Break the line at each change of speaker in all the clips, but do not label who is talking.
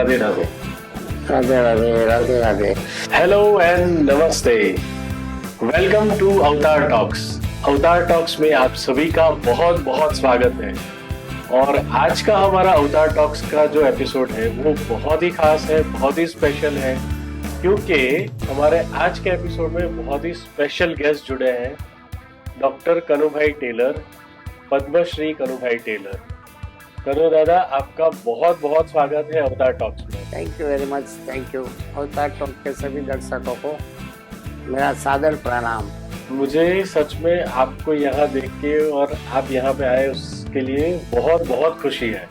Radhe Radhe.
Radhe Radhe Radhe Radhe.
Hello and नमस्ते। Welcome to अवतार talks. अवतार टॉक्स में आप सभी का बहुत बहुत स्वागत है। और आज का हमारा अवतार टॉक्स का जो एपिसोड है वो बहुत ही खास है, बहुत ही स्पेशल है, क्योंकि हमारे आज के एपिसोड में बहुत ही स्पेशल गेस्ट जुड़े हैं, डॉक्टर कनु भाई टेलर, पद्मश्री कनु भाई टेलर। कनु दादा, आपका बहुत बहुत स्वागत है अवतार टॉक्स में।
Thank you very much, thank you. अवतार टॉक के सभी दर्शकों को मेरा सादर प्रणाम।
मुझे सच में आपको यहाँ देख के और आप यहाँ पे आए उसके लिए बहुत बहुत खुशी है।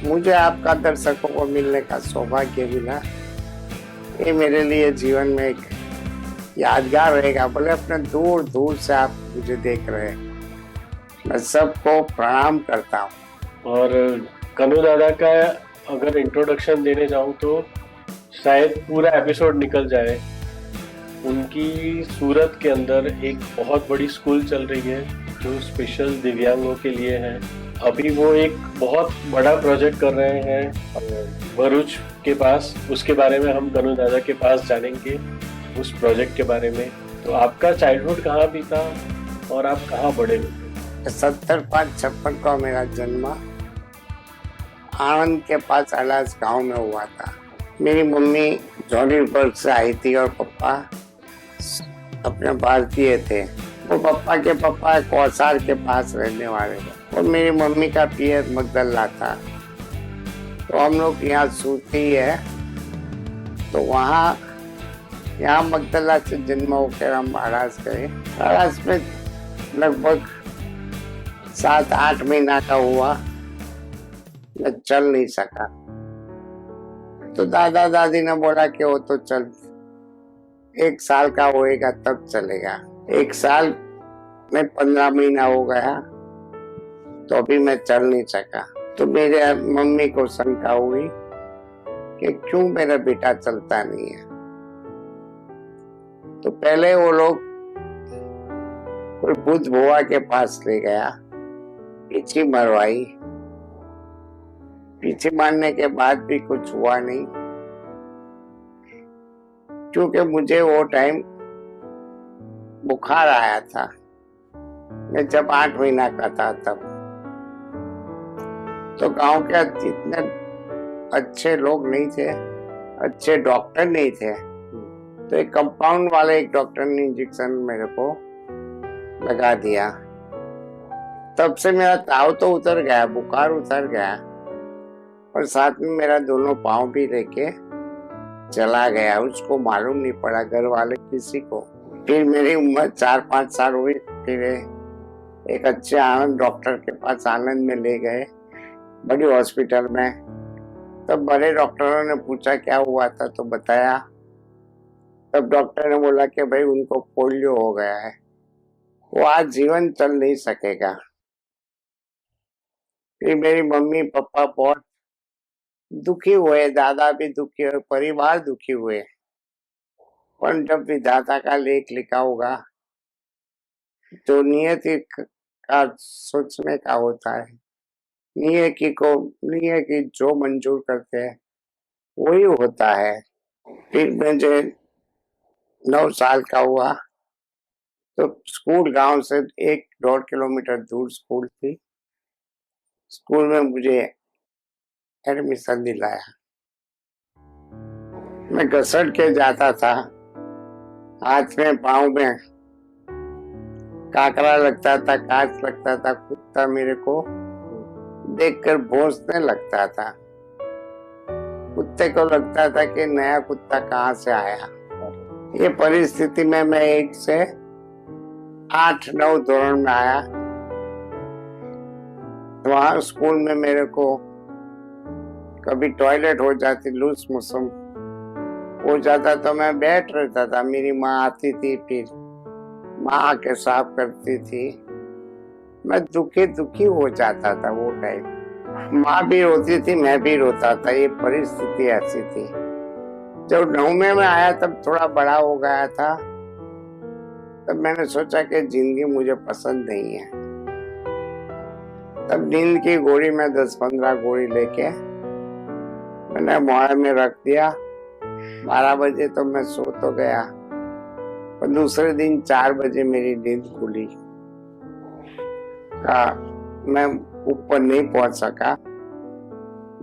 मुझे आपका दर्शकों को मिलने का सौभाग्य मिला, ये मेरे लिए जीवन में एक यादगार रहेगा। बोले अपने दूर दूर से आप मुझे देख रहे हैं, मैं सबको प्रणाम करता हूँ।
और कनु दादा का अगर इंट्रोडक्शन देने जाऊं तो शायद पूरा एपिसोड निकल जाए। उनकी सूरत के अंदर एक बहुत बड़ी स्कूल चल रही है जो स्पेशल दिव्यांगों के लिए है। अभी वो एक बहुत बड़ा प्रोजेक्ट कर रहे हैं भरूच के पास, उसके बारे में हम कनु दादा के पास जानेंगे, उस प्रोजेक्ट के बारे में। तो आपका चाइल्डहुड कहाँ बीता और आप कहाँ बड़े हुए?
70-56 का मेरा जन्म आनंद के पास अलास गांव में हुआ था। मेरी मम्मी जॉनीबर्ग से आई थी और पापा अपने भारतीय थे। वो पापा के पापा कौसार के पास रहने वाले थे और मेरी मम्मी का पियर मगदल्ला था। तो हम लोग यहाँ सूती है, तो वहाँ यहाँ मगदल्ला से जन्म होकर हम अड़ास गए। अड़ास में लगभग 7-8 महीना का हुआ, मैं चल नहीं सका। तो दादा दादी ने बोला कि वो तो चल, 1 साल का होएगा तब चलेगा। 1 साल में 15 महीना हो गया तो अभी मैं चल नहीं सका। तो मेरे मम्मी को शंका हुई कि क्यों मेरा बेटा चलता नहीं है। तो पहले वो लोग कोई बुद्ध भुआ के पास ले गया, पीछे मरवाई। पीछे मारने के बाद भी कुछ हुआ नहीं, क्योंकि मुझे वो टाइम बुखार आया था। मैं जब 8 महीना का था तब। तो गांव के इतने अच्छे लोग नहीं थे, अच्छे डॉक्टर नहीं थे। तो एक कंपाउंड वाले एक डॉक्टर ने इंजेक्शन मेरे को लगा दिया। तब से मेरा ताव तो उतर गया, बुखार उतर गया और साथ में मेरा दोनों पाँव भी लेके चला गया। उसको मालूम नहीं पड़ा, घर वाले किसी को। फिर मेरी उम्र 4-5 साल हुई, फिर एक अच्छे आनंद डॉक्टर के पास आनंद में ले गए, बड़ी हॉस्पिटल में। तब बड़े डॉक्टरों ने पूछा क्या हुआ था, तो बताया। तब डॉक्टर ने बोला कि भाई उनको पोलियो हो गया है, वो आज जीवन चल नहीं सकेगा। फिर मेरी मम्मी पापा बहुत दुखी हुए, दादा भी दुखी हुए, परिवार दुखी हुए। पर जब विधाता का लेख लिखा होगा तो नियति का सोचने का होता है। नियति जो मंजूर करते हैं वही होता है। फिर मुझे 9 साल का हुआ तो स्कूल गांव से 1-1.5 किलोमीटर दूर स्कूल थी। स्कूल में मुझे एडमिशन दिलाया। मैं घसट के जाता था, हाथ में पाँव में काकरा लगता था, कांच लगता था। कुत्ता मेरे को देखकर भौंकने लगता था। कुत्ते को लगता था कि नया कुत्ता कहाँ से आया। ये परिस्थिति में मैं 1 से 8-9 दौरान में आया। वहाँ स्कूल में मेरे को कभी टॉयलेट हो जाती, लूज मोशन हो जाता तो मैं बैठ रहता था। मेरी माँ आती थी, फिर माँ आके साफ करती थी। मैं दुखी हो जाता था वो टाइम। माँ भी रोती थी, मैं भी रोता था। ये परिस्थिति ऐसी थी। जब 9वें में आया तब थोड़ा बड़ा हो गया था। तब मैंने सोचा कि जिंदगी मुझे पसंद नहीं है। तब नींद की गोली में 10-15 गोली लेके मैंने मोबाइल में रख दिया। 12 बजे तो मैं सो तो गया, पर दूसरे दिन 4 बजे मेरी नींद खुली। मैं ऊपर नहीं पहुंच सका,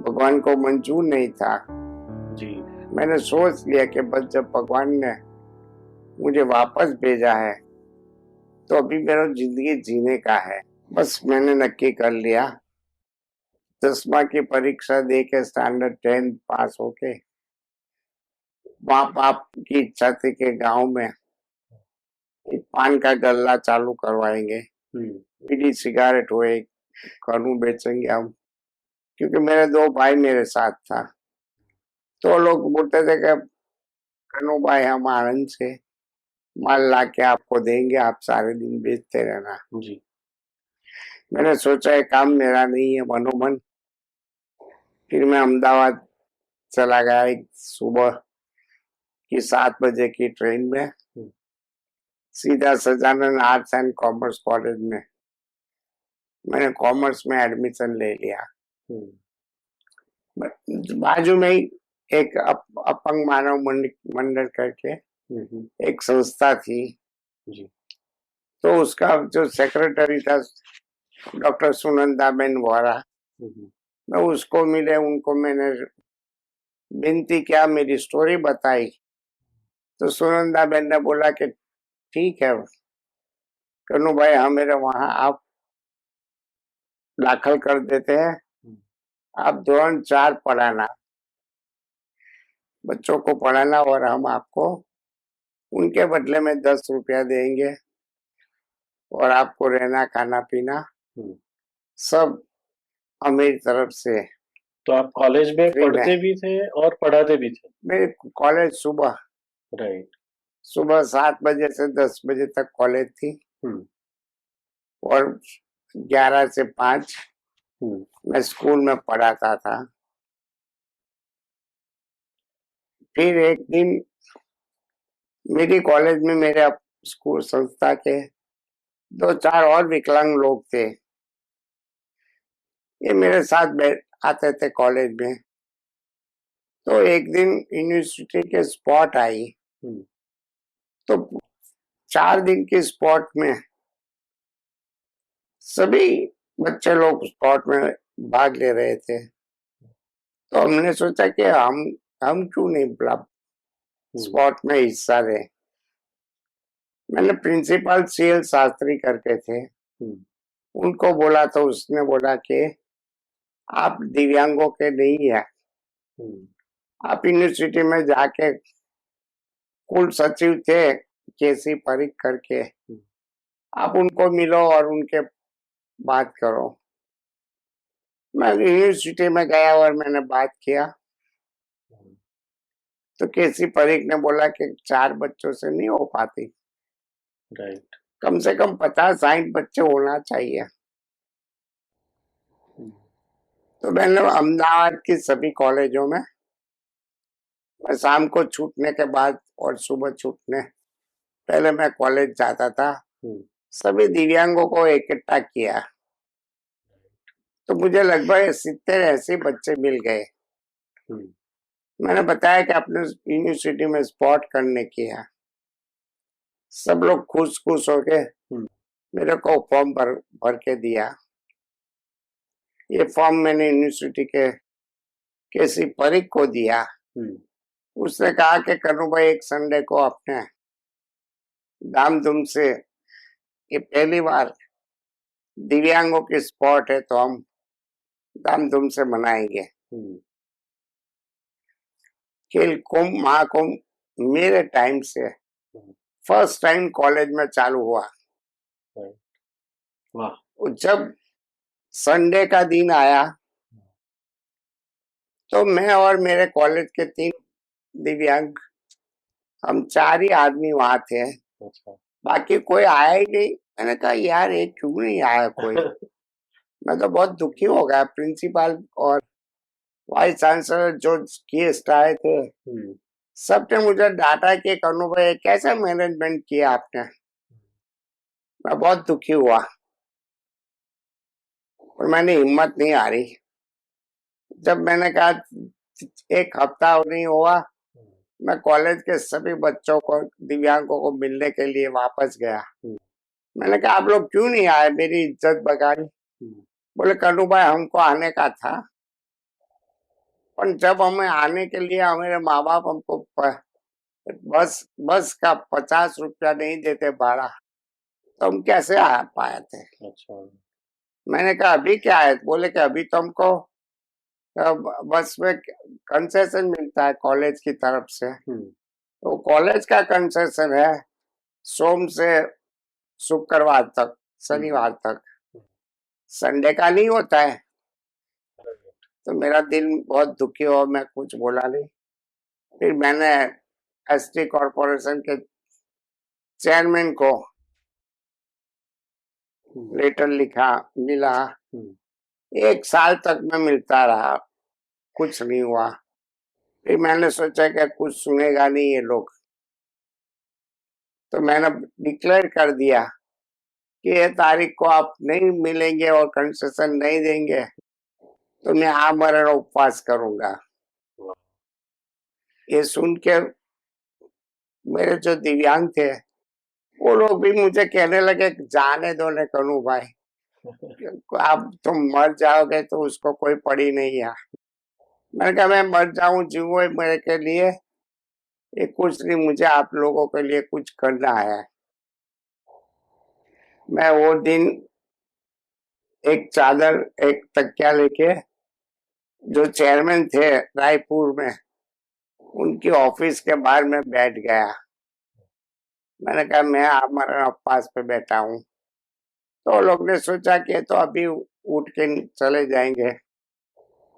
भगवान को मंजूर नहीं था।
जी।
मैंने सोच लिया कि बस जब भगवान ने मुझे वापस भेजा है तो अभी मेरा जिंदगी जीने का है। बस मैंने नक्की कर लिया। 10वीं की परीक्षा दे के स्टैंडर्ड 10 पास होके माँ बाप की इच्छा थी कि गांव में एक पान का गल्ला चालू करवाएंगे, बीड़ी सिगरेट हुए कानून बेचेंगे हम, क्योंकि मेरे 2 भाई मेरे साथ था। तो लोग बोलते थे कि कन्नू भाई हम आनंद से माल ला के आपको देंगे, आप सारे दिन बेचते रहना।
जी।
मैंने सोचा ये काम मेरा नहीं है, मनोमन। फिर मैं अहमदाबाद चला गया एक सुबह की 7 बजे की ट्रेन में, सीधा Sajanand arts and commerce college में। मैंने कॉमर्स में एडमिशन ले लिया। बाजू में ही एक अपंग मानव मंडल करके एक संस्था थी।
जी।
तो उसका जो सेक्रेटरी था डॉक्टर सुनंदा बेन वोरा, मैं उसको मिले, उनको मैंने विनती किया, मेरी स्टोरी बताई। तो सुनंदा बेन ने बोला कि ठीक है कन्नू भाई, हाँ मेरे वहां आप दाखिल कर देते हैं, आप धोरण 4 पढ़ाना, बच्चों को पढ़ाना, और हम आपको उनके बदले में 10 रुपया देंगे, और आपको रहना खाना पीना सब हमारी तरफ से।
तो आप कॉलेज में
फ्री में।
पढ़ते भी थे और पढ़ाते भी थे?
मेरे कॉलेज सुबह
राइट।
सुबह 7 बजे से 10 बजे तक कॉलेज थी, और 11 से 5 मैं स्कूल में पढ़ाता था। फिर एक दिन मेरी कॉलेज में मेरे स्कूल संस्था के 2-4 और विकलांग लोग थे, ये मेरे साथ आते थे कॉलेज में। तो एक दिन यूनिवर्सिटी के स्पॉट आई, तो 4 दिन की स्पॉट में सभी बच्चे लोग स्पॉट में भाग ले रहे थे। तो हमने सोचा कि हम क्यों नहीं स्पॉट में हिस्सा लें। मैंने प्रिंसिपल सीएल शास्त्री करके थे, उनको बोला, तो उसने बोला कि आप दिव्यांगों के नहीं है, आप यूनिवर्सिटी में जाके, कुल सचिव थे केसी परीख करके, आप उनको मिलो और उनके बात करो। मैं यूनिवर्सिटी में गया और मैंने बात किया, तो केसी परीख ने बोला कि 4 बच्चों से नहीं हो पाती,
राइट।
कम से कम 50-60 बच्चे होना चाहिए। तो मैंने अहमदाबाद की सभी कॉलेजों में, मैं शाम को छूटने के बाद और सुबह छूटने पहले मैं कॉलेज जाता था, सभी दिव्यांगों को इकट्ठा किया। तो मुझे लगभग 70-80 बच्चे मिल गए। मैंने बताया कि अपने यूनिवर्सिटी में स्पॉट करने किया। सब लोग खुश खुश होके मेरे को फॉर्म भर के दिया। ये फॉर्म मैंने यूनिवर्सिटी के केसी परीख को दिया। उसने कहा कि कन्नू भाई एक संडे को अपने धाम धूम से, ये पहली बार दिव्यांगों की स्पॉट है, तो हम धाम धूम से मनाएंगे। खेल कुंभ महाकुंभ मेरे टाइम से फर्स्ट टाइम कॉलेज में चालू हुआ।
वाह।
जब संडे का दिन आया तो मैं और मेरे कॉलेज के 3 दिव्यांग, हम 4 ही आदमी वहां थे।
अच्छा।
बाकी कोई आया ही नहीं। मैंने कहा यार ये क्यों नहीं आया कोई। मैं तो बहुत दुखी हो गया। प्रिंसिपल और वाइस चांसलर जो गेस्ट आए थे, सबने मुझे डांटा कि कन्नू भाई कैसा मैनेजमेंट किया आपने। मैं बहुत दुखी हुआ और मैंने हिम्मत नहीं हारी। जब मैंने कहा एक हफ्ता नहीं हुआ, मैं कॉलेज के सभी बच्चों को, दिव्यांगों को मिलने के लिए वापस गया। मैंने कहा आप लोग क्यों नहीं आए, मेरी इज्जत बगाड़ी। बोले कन्नू भाई हमको आने का था, पर जब हमें आने के लिए हमारे माँ बाप हमको बस बस का 50 रुपया नहीं देते भाड़ा, तो हम कैसे आ पाए थे।
अच्छा।
मैंने कहा अभी क्या है, बोले कि अभी तो हमको बस में कंसेशन मिलता है कॉलेज की तरफ से। तो कॉलेज का कंसेशन है सोम से शुक्रवार तक, शनिवार तक, संडे का नहीं होता है। तो मेरा दिल बहुत दुखी हुआ, मैं कुछ बोला नहीं। फिर मैंने एसटी कॉरपोरेशन के चेयरमैन को लेटर लिखा, मिला। 1 साल तक मैं मिलता रहा, कुछ नहीं हुआ। फिर मैंने सोचा कि कुछ सुनेगा नहीं ये लोग, तो मैंने डिक्लेयर कर दिया कि ये तारीख को आप नहीं मिलेंगे और कंसेशन नहीं देंगे तो मैं आमरण उपवास करूंगा। ये सुन के मेरे जो दिव्यांग थे वो लोग भी मुझे कहने लगे जाने दो न कन्नू भाई, आप तुम मर जाओगे तो उसको कोई पड़ी नहीं है। मैंने कहा मैं मर जाऊं जीवो मेरे के लिए ये कुछ नहीं, मुझे आप लोगों के लिए कुछ करना है। मैं वो दिन एक चादर, एक तकिया लेके जो चेयरमैन थे रायपुर में, उनकी ऑफिस के बाहर में बैठ गया। मैंने कहा मैं आमरण उपवास पे बैठा हूँ। तो लोग ने सोचा कि तो अभी उठ के चले जाएंगे।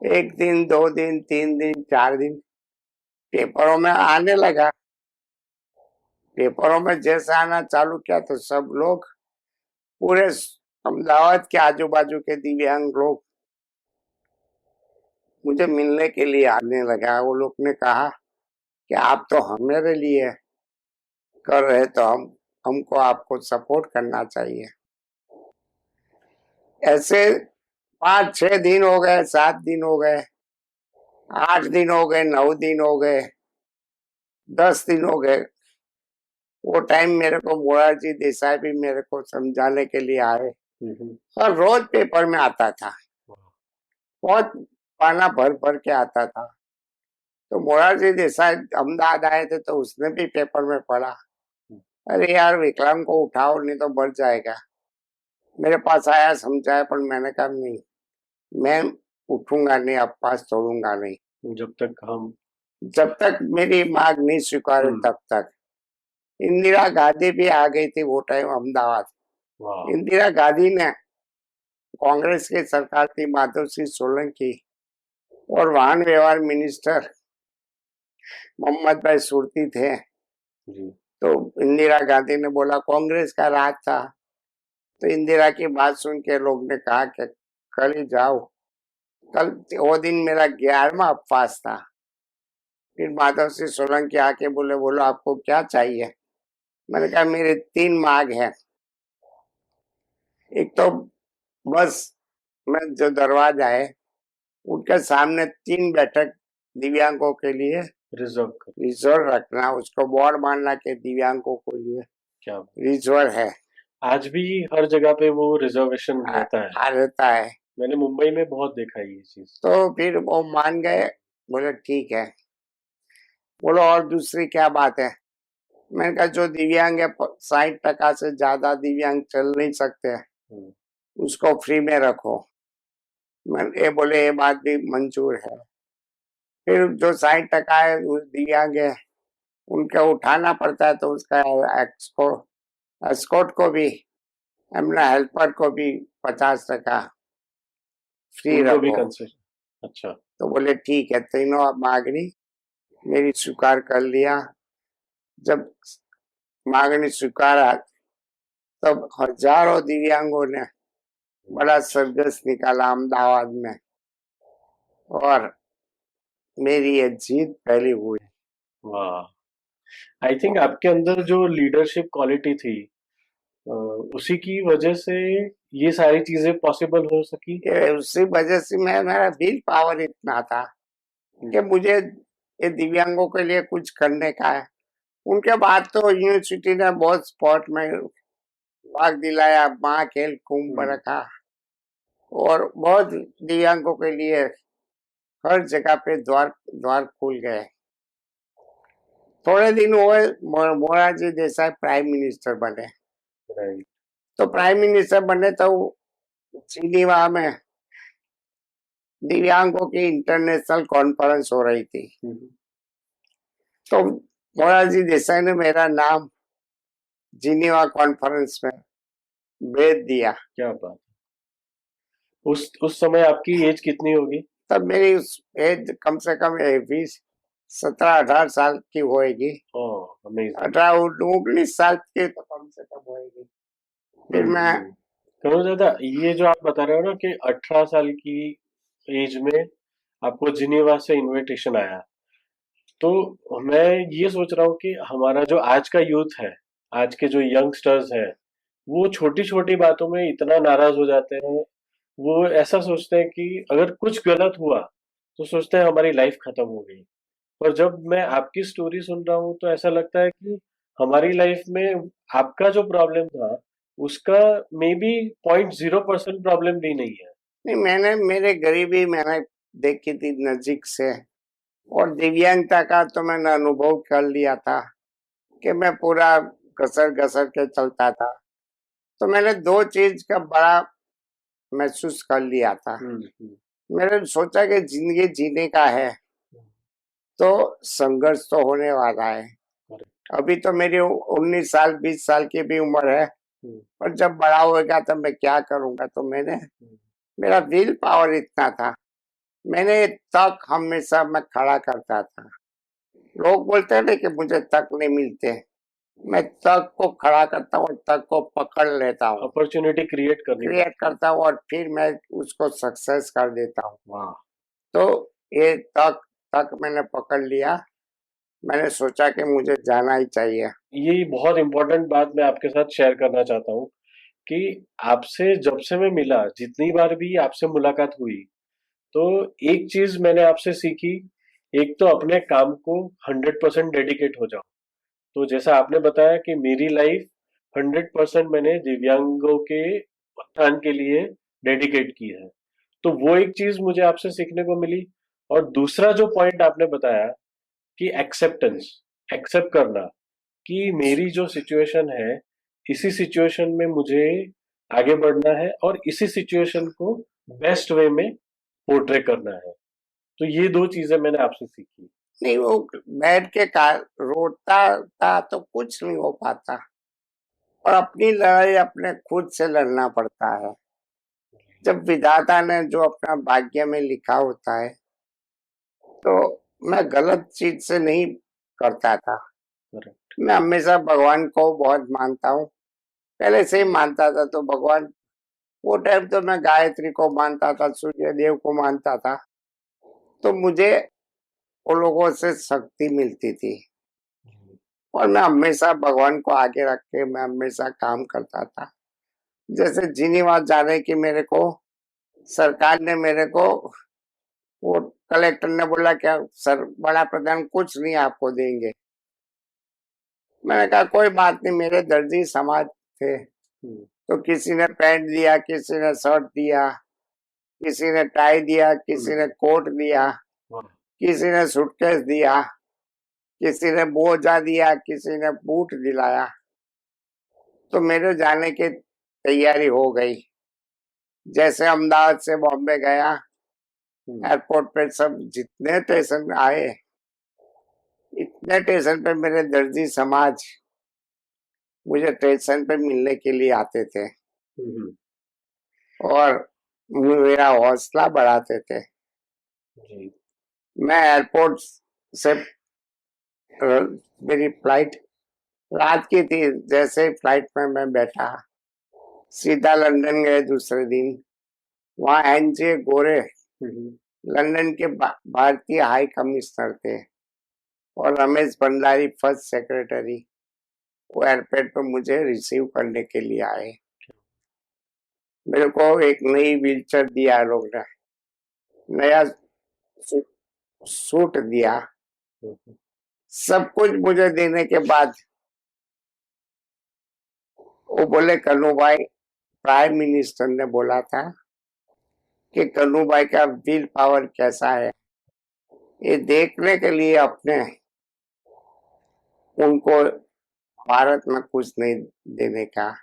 1 दिन, 2 दिन, 3 दिन, 4 दिन पेपरों में आने लगा। पेपरों में जैसे आना चालू किया तो सब लोग, पूरे अहमदाबाद के आजू बाजू के दिव्यांग लोग मुझे मिलने के लिए आने लगा। वो लोग ने कहा कि आप तो हमारे लिए कर रहे तो हमको आपको सपोर्ट करना चाहिए। ऐसे 5-6 दिन हो गए, 7 दिन हो गए, 8 दिन हो गए, 9 दिन हो गए, 10 दिन हो गए। वो टाइम मेरे को मोरारजी देसाई भी मेरे को समझाने के लिए आए। और रोज पेपर में आता था, बहुत पाना भर भर के आता था। तो मोरारजी देसाई अहमदाबाद आए थे तो उसने भी पेपर में पढ़ा, अरे यार विकलांग को उठाओ नहीं तो बढ़ जाएगा। मेरे पास आया, समझाया, पर मैंने कहा नहीं, मैं उठूंगा नहीं, अब पास छोड़ूंगा नहीं जब तक मेरी मांग नहीं स्वीकारे तब तक। इंदिरा गांधी भी आ गई थी वो टाइम अहमदाबाद। इंदिरा गांधी ने, कांग्रेस की सरकार थी, माधव सिंह सोलंकी और वाहन व्यवहार मिनिस्टर मोहम्मद भाई सुरती थे। तो इंदिरा गांधी ने बोला, कांग्रेस का राज था, तो इंदिरा की बात सुन के लोग ने कहा कि कल ही जाओ। कल वो दिन मेरा 11वां उपवास था। फिर माधव सिंह सोलंकी आके बोलो आपको क्या चाहिए। मैंने कहा मेरे 3 मांग है। एक तो बस में जो दरवाजा है उनके सामने 3 बैठक दिव्यांगों के लिए रिजर्व रखना, उसको बोर्ड मानना के दिव्यांगों के लिए क्या रिजर्व है।
आज भी हर जगह पे वो रिजर्वेशन
रहता है।
मैंने मुंबई में बहुत देखा है ये चीज।
तो फिर वो मान गए, बोले ठीक है। बोलो और दूसरी क्या बात है। मैंने कहा जो दिव्यांग है 60% से ज्यादा दिव्यांग चल नहीं सकते, उसको फ्री में रखो। ये बोले ये बात भी मंजूर है। फिर जो 60% है दिव्यांग है उनका उठाना पड़ता है, तो उसका एस्कॉर्ट को भी, अपना हेल्पर को भी 50% फ्री रखो।
अच्छा।
तो बोले ठीक है, तीनों मांगनी मेरी स्वीकार कर लिया। जब मांगनी स्वीकारा तब हजारों दिव्यांगों ने बड़ा सरघस निकाला अहमदाबाद में, और मेरी ये जीत पहली हुई।
वाह। आई थिंक आपके अंदर जो लीडरशिप क्वालिटी थी उसी की वजह से ये सारी चीजें पॉसिबल हो सकी।
उसी वजह से मेरा विल पावर इतना था कि मुझे ये दिव्यांगों के लिए कुछ करने का है। उनके बाद तो यूनिवर्सिटी ने बहुत स्पोर्ट में भाग दिलाया, वहाँ खेल कुंभ रखा और बहुत दिव्यांगों के लिए हर जगह पे द्वार द्वार खुल गए। थोड़े दिन हुए मोरारजी देसाई प्राइम मिनिस्टर बने।
राइट।
तो प्राइम मिनिस्टर बने तो जिनीवा में दिव्यांगों की इंटरनेशनल कॉन्फ्रेंस हो रही थी। तो मोरारजी देसाई ने मेरा नाम जिनीवा कॉन्फ्रेंस में भेज दिया।
क्या बात। उस समय आपकी एज कितनी होगी?
तब मेरी उस एज कम से कम 17-18 साल की होएगी।
ओह, अमेजिंग।
18-19 साल की तो कम से कम होएगी। फिर मैं
करो दादा, ये जो आप बता रहे हो ना कि 18 साल की एज में आपको जिनेवा से इनविटेशन आया, तो मैं ये सोच रहा हूँ कि हमारा जो आज का यूथ है, आज के जो यंगस्टर्स हैं, वो छोटी छोटी बातों में इतना नाराज हो जाते हैं। वो ऐसा सोचते हैं कि अगर कुछ गलत हुआ तो सोचते हैं हमारी लाइफ खत्म हो गई। पर जब मैं आपकी स्टोरी सुन रहा हूँ तो ऐसा लगता है कि हमारी लाइफ में आपका जो प्रॉब्लम था उसका मे बी 0.0% प्रॉब्लम भी नहीं है।
नहीं, मैंने मेरे गरीबी मैंने देखी थी नजीक से और दिव्यांगता का तो मैंने अनुभव कर लिया था कि मैं पूरा घसर घसर के चलता था। तो मैंने दो चीज का बड़ा महसूस कर लिया था। मैंने सोचा कि जिंदगी जीने का है तो संघर्ष तो होने वाला है। अभी तो मेरी 19 साल 20 साल की भी उम्र है, पर जब बड़ा होगा तब मैं क्या करूंगा। तो मेरा विल पावर इतना था, मैंने तक हमेशा मैं खड़ा करता था। लोग बोलते हैं ना कि मुझे तक नहीं मिलते, मैं तक को खड़ा करता हूँ, तक को पकड़ लेता हूँ,
अपॉर्चुनिटी क्रिएट
करता हूँ और फिर मैं उसको सक्सेस कर देता हूँ।
वाह।
तो ये तक तक मैंने पकड़ लिया। मैंने सोचा कि मुझे जाना ही चाहिए।
ये बहुत इंपॉर्टेंट बात मैं आपके साथ शेयर करना चाहता हूँ कि आपसे जब से मैं मिला, जितनी बार भी आपसे मुलाकात हुई, तो एक चीज मैंने आपसे सीखी। एक तो अपने काम को 100% डेडिकेट हो जाओ। तो जैसा आपने बताया कि मेरी लाइफ 100% मैंने दिव्यांगों के उत्थान के लिए डेडिकेट की है, तो वो एक चीज मुझे आपसे सीखने को मिली। और दूसरा जो पॉइंट आपने बताया कि एक्सेप्टेंस, एक्सेप्ट करना कि मेरी जो सिचुएशन है, इसी सिचुएशन में मुझे आगे बढ़ना है और इसी सिचुएशन को बेस्ट वे में पोर्ट्रे करना है। तो ये दो चीजें मैंने आपसे सीखी।
नहीं, वो बैठ के रोता था तो कुछ नहीं हो पाता और अपनी लड़ाई अपने खुद से लड़ना पड़ता है। जब विधाता ने जो अपना भाग्य में लिखा होता है तो मैं गलत चीज से नहीं करता था। मैं हमेशा भगवान को बहुत मानता हूँ, पहले से ही मानता था। तो भगवान वो टाइम तो मैं गायत्री को मानता था, सूर्य देव को मानता था, तो मुझे वो लोगों से शक्ति मिलती थी और मैं हमेशा भगवान को आगे रख के मैं हमेशा काम करता था। जैसे जिनीवा जाने की मेरे को सरकार ने मेरे को, वो कलेक्टर ने बोला क्या सर बड़ा प्रधान कुछ नहीं आपको देंगे। मैंने कहा कोई बात नहीं, मेरे दर्जी समाज थे तो किसी ने पैंट दिया, किसी ने शर्ट दिया, किसी ने टाई दिया, किसी ने कोट दिया, किसी ने सूटकेस दिया, किसी ने मोजा दिया, किसी ने बूट दिलाया। तो मेरे जाने की तैयारी हो गई। जैसे अहमदाबाद से बॉम्बे गया, एयरपोर्ट पे सब जितने स्टेशन आए, इतने स्टेशन पे मेरे दर्जी समाज मुझे स्टेशन पे मिलने के लिए आते थे और मेरा हौसला बढ़ाते थे। मैं एयरपोर्ट से मेरी फ्लाइट रात की थी, जैसे फ्लाइट में मैं बैठा सीधा लंदन गए दूसरे दिन। वहाँ एनजे गोरे लंदन के भारतीय हाई कमिश्नर थे और रमेश भंडारी फर्स्ट सेक्रेटरी, वो एयरपोर्ट पर मुझे रिसीव करने के लिए आए। मेरे को एक नई व्हीलचेयर दिया लोग ने, नया सूट दिया, सब कुछ मुझे देने के बाद वो बोले कन्नू भाई, प्राइम मिनिस्टर ने बोला था कि कन्नू भाई का विल पावर कैसा है, ये देखने के लिए अपने उनको भारत में कुछ नहीं देने का,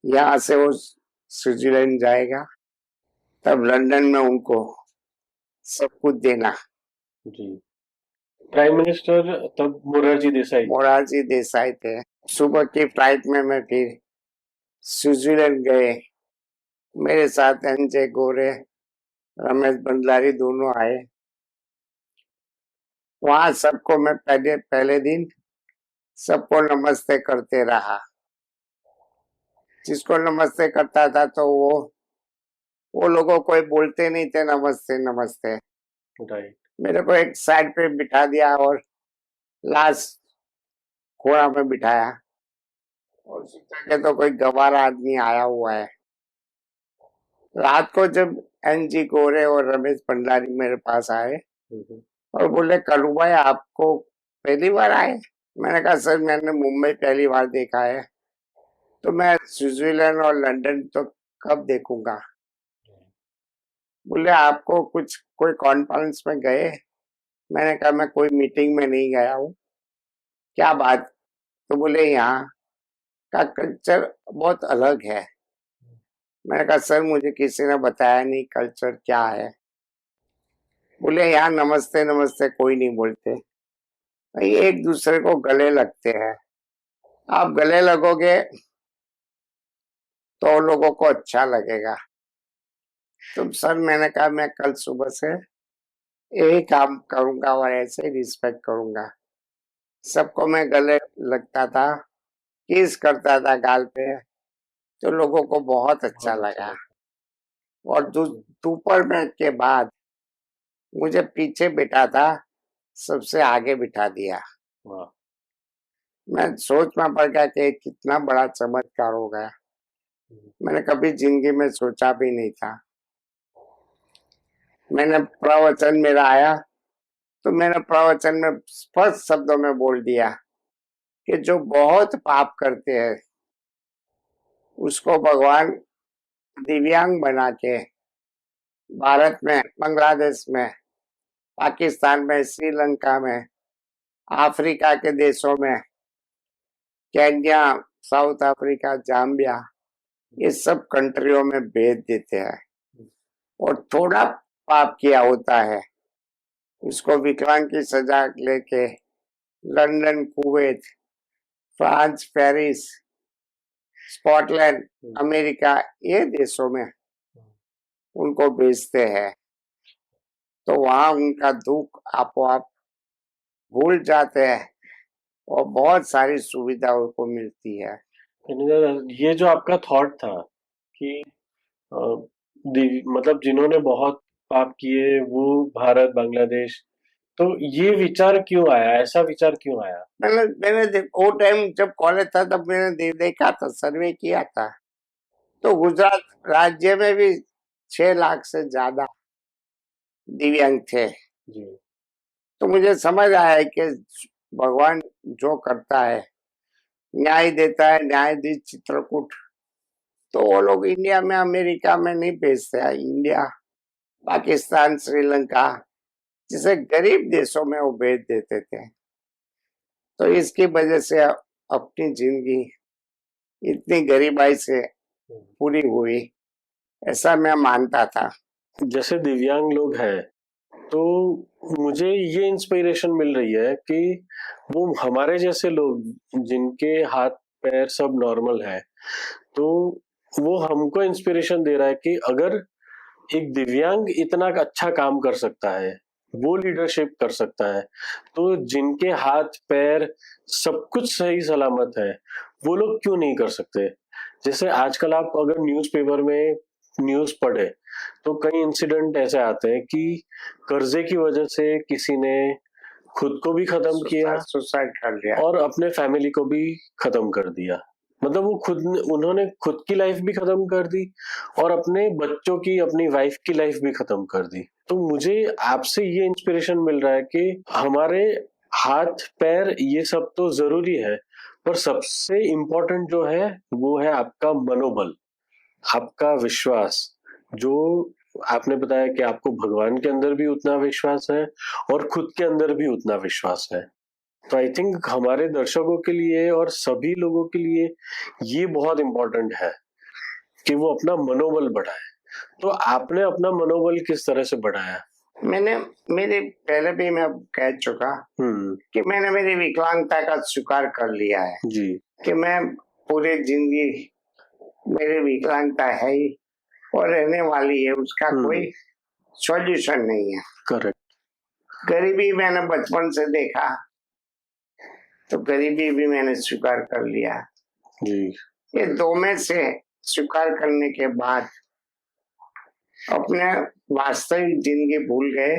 यहाँ से वो स्विट्जरलैंड जाएगा, तब लंदन में उनको सब कुछ देना।
जी। प्राइम मिनिस्टर तब
मोरारजी देसाई थे। सुबह की फ्लाइट में मैं फिर स्विट्जरलैंड गए, मेरे साथ एनजे गोरे, रमेश भंडारी दोनों आए। वहां सबको मैं पहले दिन सबको नमस्ते करते रहा। जिसको नमस्ते करता था तो वो लोगों को बोलते नहीं थे नमस्ते नमस्ते।
राइट।
मेरे को एक साइड पे बिठा दिया और लास्ट घोड़ा में बिठाया और सोचा कि तो कोई गवारा आदमी आया हुआ है। रात को जब एनजी गोरे और रमेश भंडारी मेरे पास आए और बोले कन्नू भाई आपको पहली बार आए? मैंने कहा सर मैंने मुंबई पहली बार देखा है, तो मैं स्विट्जरलैंड और लंदन तो कब देखूंगा। बोले आपको कुछ कोई कॉन्फ्रेंस में गए? मैंने कहा मैं कोई मीटिंग में नहीं गया हूँ। क्या बात? तो बोले यहाँ का कल्चर बहुत अलग है। मैंने कहा सर मुझे किसी ने बताया नहीं कल्चर क्या है। बोले यहाँ नमस्ते नमस्ते कोई नहीं बोलते, एक दूसरे को गले लगते हैं। आप गले लगोगे तो लोगों को अच्छा लगेगा। तो सर मैंने कहा मैं कल सुबह से यही काम करूंगा और ऐसे रिस्पेक्ट करूंगा। सबको मैं गले लगता था, किस करता था गाल पे, तो लोगों को बहुत अच्छा लगा। और दोपहर के बाद मुझे पीछे बिठा था, सबसे आगे बिठा दिया। मैं सोच में पड़ गया कि कितना बड़ा चमत्कार हो गया। मैंने कभी जिंदगी में सोचा भी नहीं था। मैंने प्रवचन मेरा आया तो मैंने प्रवचन में स्पष्ट शब्दों में बोल दिया कि जो बहुत पाप करते हैं उसको भगवान दिव्यांग बना के भारत में, बांग्लादेश में, पाकिस्तान में, श्रीलंका में, अफ्रीका के देशों में, केन्या, साउथ अफ्रीका, जाम्बिया, ये सब कंट्रियों में भेज देते हैं। और थोड़ा पाप किया होता है उसको विकलांग की सजा लेके London, Kuwait, France, Paris, Scotland, America, ये देशों में उनको भेजते हैं। तो वहां उनका दुख आपो-आप भूल जाते हैं और बहुत सारी सुविधाओं को मिलती है।
ये जो आपका थॉट था कि मतलब जिन्होंने बहुत पाप किए वो भारत, बांग्लादेश, तो ये विचार क्यों आया? ऐसा विचार क्यों आया?
मैंने वो टाइम जब कॉलेज था तब मैंने देखा था, सर्वे किया था। तो गुजरात राज्य में भी 6 लाख से ज्यादा दिव्यांग थे।
जी।
तो मुझे समझ आया कि भगवान जो करता है, न्याय देता है, न्यायाधीश चित्रकूट, तो वो लोग इंडिया में, अमेरिका में नहीं भेजते हैं। इंडिया, पाकिस्तान, श्रीलंका जिसे गरीब देशों में वो भेज देते थे। तो इसकी वजह से अपनी जिंदगी इतनी गरीबाई से पूरी हुई, ऐसा मैं मानता था।
जैसे दिव्यांग लोग हैं तो मुझे ये इंस्पिरेशन मिल रही है कि वो हमारे जैसे लोग जिनके हाथ पैर सब नॉर्मल है, तो वो हमको इंस्पिरेशन दे रहा है कि अगर एक दिव्यांग इतना अच्छा काम कर सकता है, वो लीडरशिप कर सकता है, तो जिनके हाथ पैर सब कुछ सही सलामत है वो लोग क्यों नहीं कर सकते? जैसे आजकल आप अगर न्यूज़पेपर में न्यूज़ पढ़े तो कई इंसिडेंट ऐसे आते हैं कि कर्जे की वजह से किसी ने खुद को भी खत्म किया,
सुसाइड कर लिया
और अपने फैमिली को भी खत्म कर दिया। मतलब उन्होंने खुद की लाइफ भी खत्म कर दी और अपने बच्चों की, अपनी वाइफ की लाइफ भी खत्म कर दी। तो मुझे आपसे ये इंस्पिरेशन मिल रहा है कि हमारे हाथ पैर ये सब तो जरूरी है, पर सबसे इम्पोर्टेंट जो है वो है आपका मनोबल, आपका विश्वास। जो आपने बताया कि आपको भगवान के अंदर भी उतना विश्वास है और खुद के अंदर भी उतना विश्वास है। तो आई थिंक हमारे दर्शकों के लिए और सभी लोगों के लिए ये बहुत इम्पोर्टेंट है कि वो अपना मनोबल बढ़ाए। तो आपने अपना मनोबल किस तरह से बढ़ाया?
मैंने मेरे पहले भी मैं कह चुका कि मैंने मेरी विकलांगता का स्वीकार कर लिया है
जी।
कि मैं पूरी जिंदगी मेरी विकलांगता है ही और रहने वाली है, उसका कोई सॉल्यूशन नहीं है।
करेक्ट।
गरीबी मैंने बचपन से देखा, तो गरीबी भी मैंने स्वीकार कर लिया
जी।
ये दो में से स्वीकार करने के बाद अपने वास्तविक जिंदगी भूल गए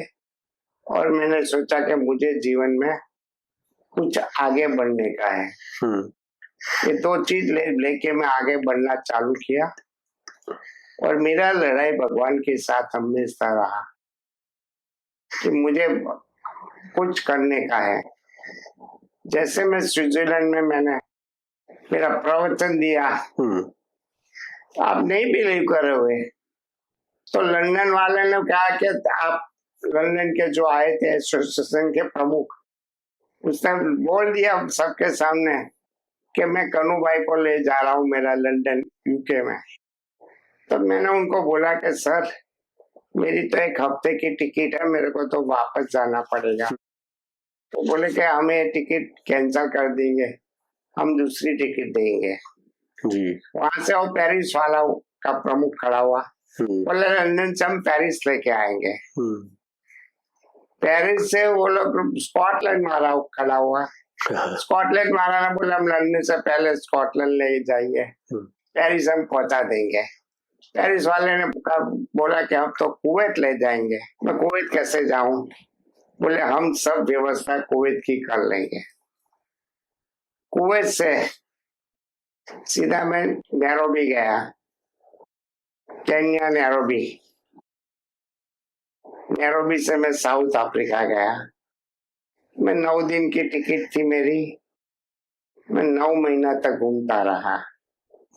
और मैंने सोचा कि मुझे जीवन में कुछ आगे बढ़ने का है। ये दो चीज लेके मैं आगे बढ़ना चालू किया और मेरा लड़ाई भगवान के साथ हमेशा रहा कि मुझे कुछ करने का है। जैसे मैं स्विट्जरलैंड में मैंने मेरा प्रवचन दिया, आप नहीं बिलीव कर रहे हुए, तो लंदन वाले ने कहा कि आप लंदन के जो आए थे एसोसिएशन के प्रमुख, उसने बोल दिया सबके सामने कि मैं कन्नू भाई को ले जा रहा हूँ मेरा लंदन यूके में। तब मैंने उनको बोला कि सर मेरी तो एक हफ्ते की टिकट है, मेरे को तो वापस जाना पड़ेगा। तो बोले कि हम ये टिकट कैंसिल कर देंगे, हम दूसरी टिकट देंगे
जी।
वहां से वो पेरिस वाला का प्रमुख खड़ा हुआ, बोले लंदन से हम पेरिस लेके आएंगे। पेरिस से वो लोग स्कॉटलैंड वाला खड़ा हुआ, स्कॉटलैंड वाला ने बोला हम लंदन से पहले स्कॉटलैंड ले जाएंगे, पेरिस हम पहुंचा देंगे। पेरिस वाले ने बोला कि हम तो कुवैत ले जाएंगे। मैं कुवैत कैसे जाऊं? बोले हम सब व्यवस्था कुवैत की कर लेंगे। कुवैत से सीधा मैं नैरोबी गया, केन्या नैरोबी। नैरोबी से मैं साउथ अफ्रीका गया। मैं 9 दिन की टिकट थी मेरी, मैं 9 महीना तक घूमता रहा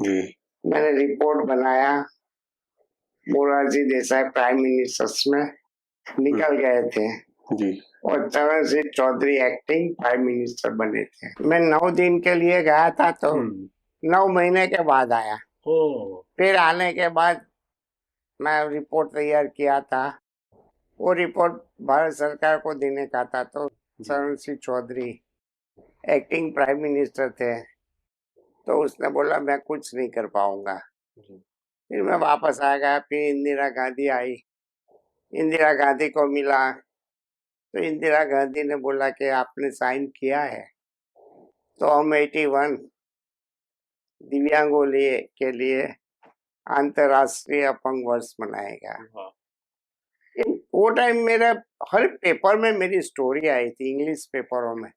जी।
मैंने रिपोर्ट बनाया, मोरारजी देसाई प्राइम मिनिस्टर में निकल गए थे
जी।
और Charan Singh Chaudhary acting prime minister बने थे। मैं 9 दिन के लिए गया था, तो 9 महीने के बाद आया। फिर आने के बाद मैं रिपोर्ट तैयार किया था, वो रिपोर्ट भारत सरकार को देने का था, तो Charan Singh Chaudhary acting prime minister थे, तो उसने बोला मैं कुछ नहीं कर पाऊंगा। फिर मैं वापस आ गया। फिर इंदिरा गांधी आई, इंदिरा गांधी को मिला, तो इंदिरा गांधी ने बोला कि आपने साइन किया है तो हम 81 दिव्यांगों के लिए अंतरराष्ट्रीय अपंग वर्ष मनाएगा। वो टाइम मेरा हर पेपर में मेरी स्टोरी आई थी, इंग्लिश पेपरों में।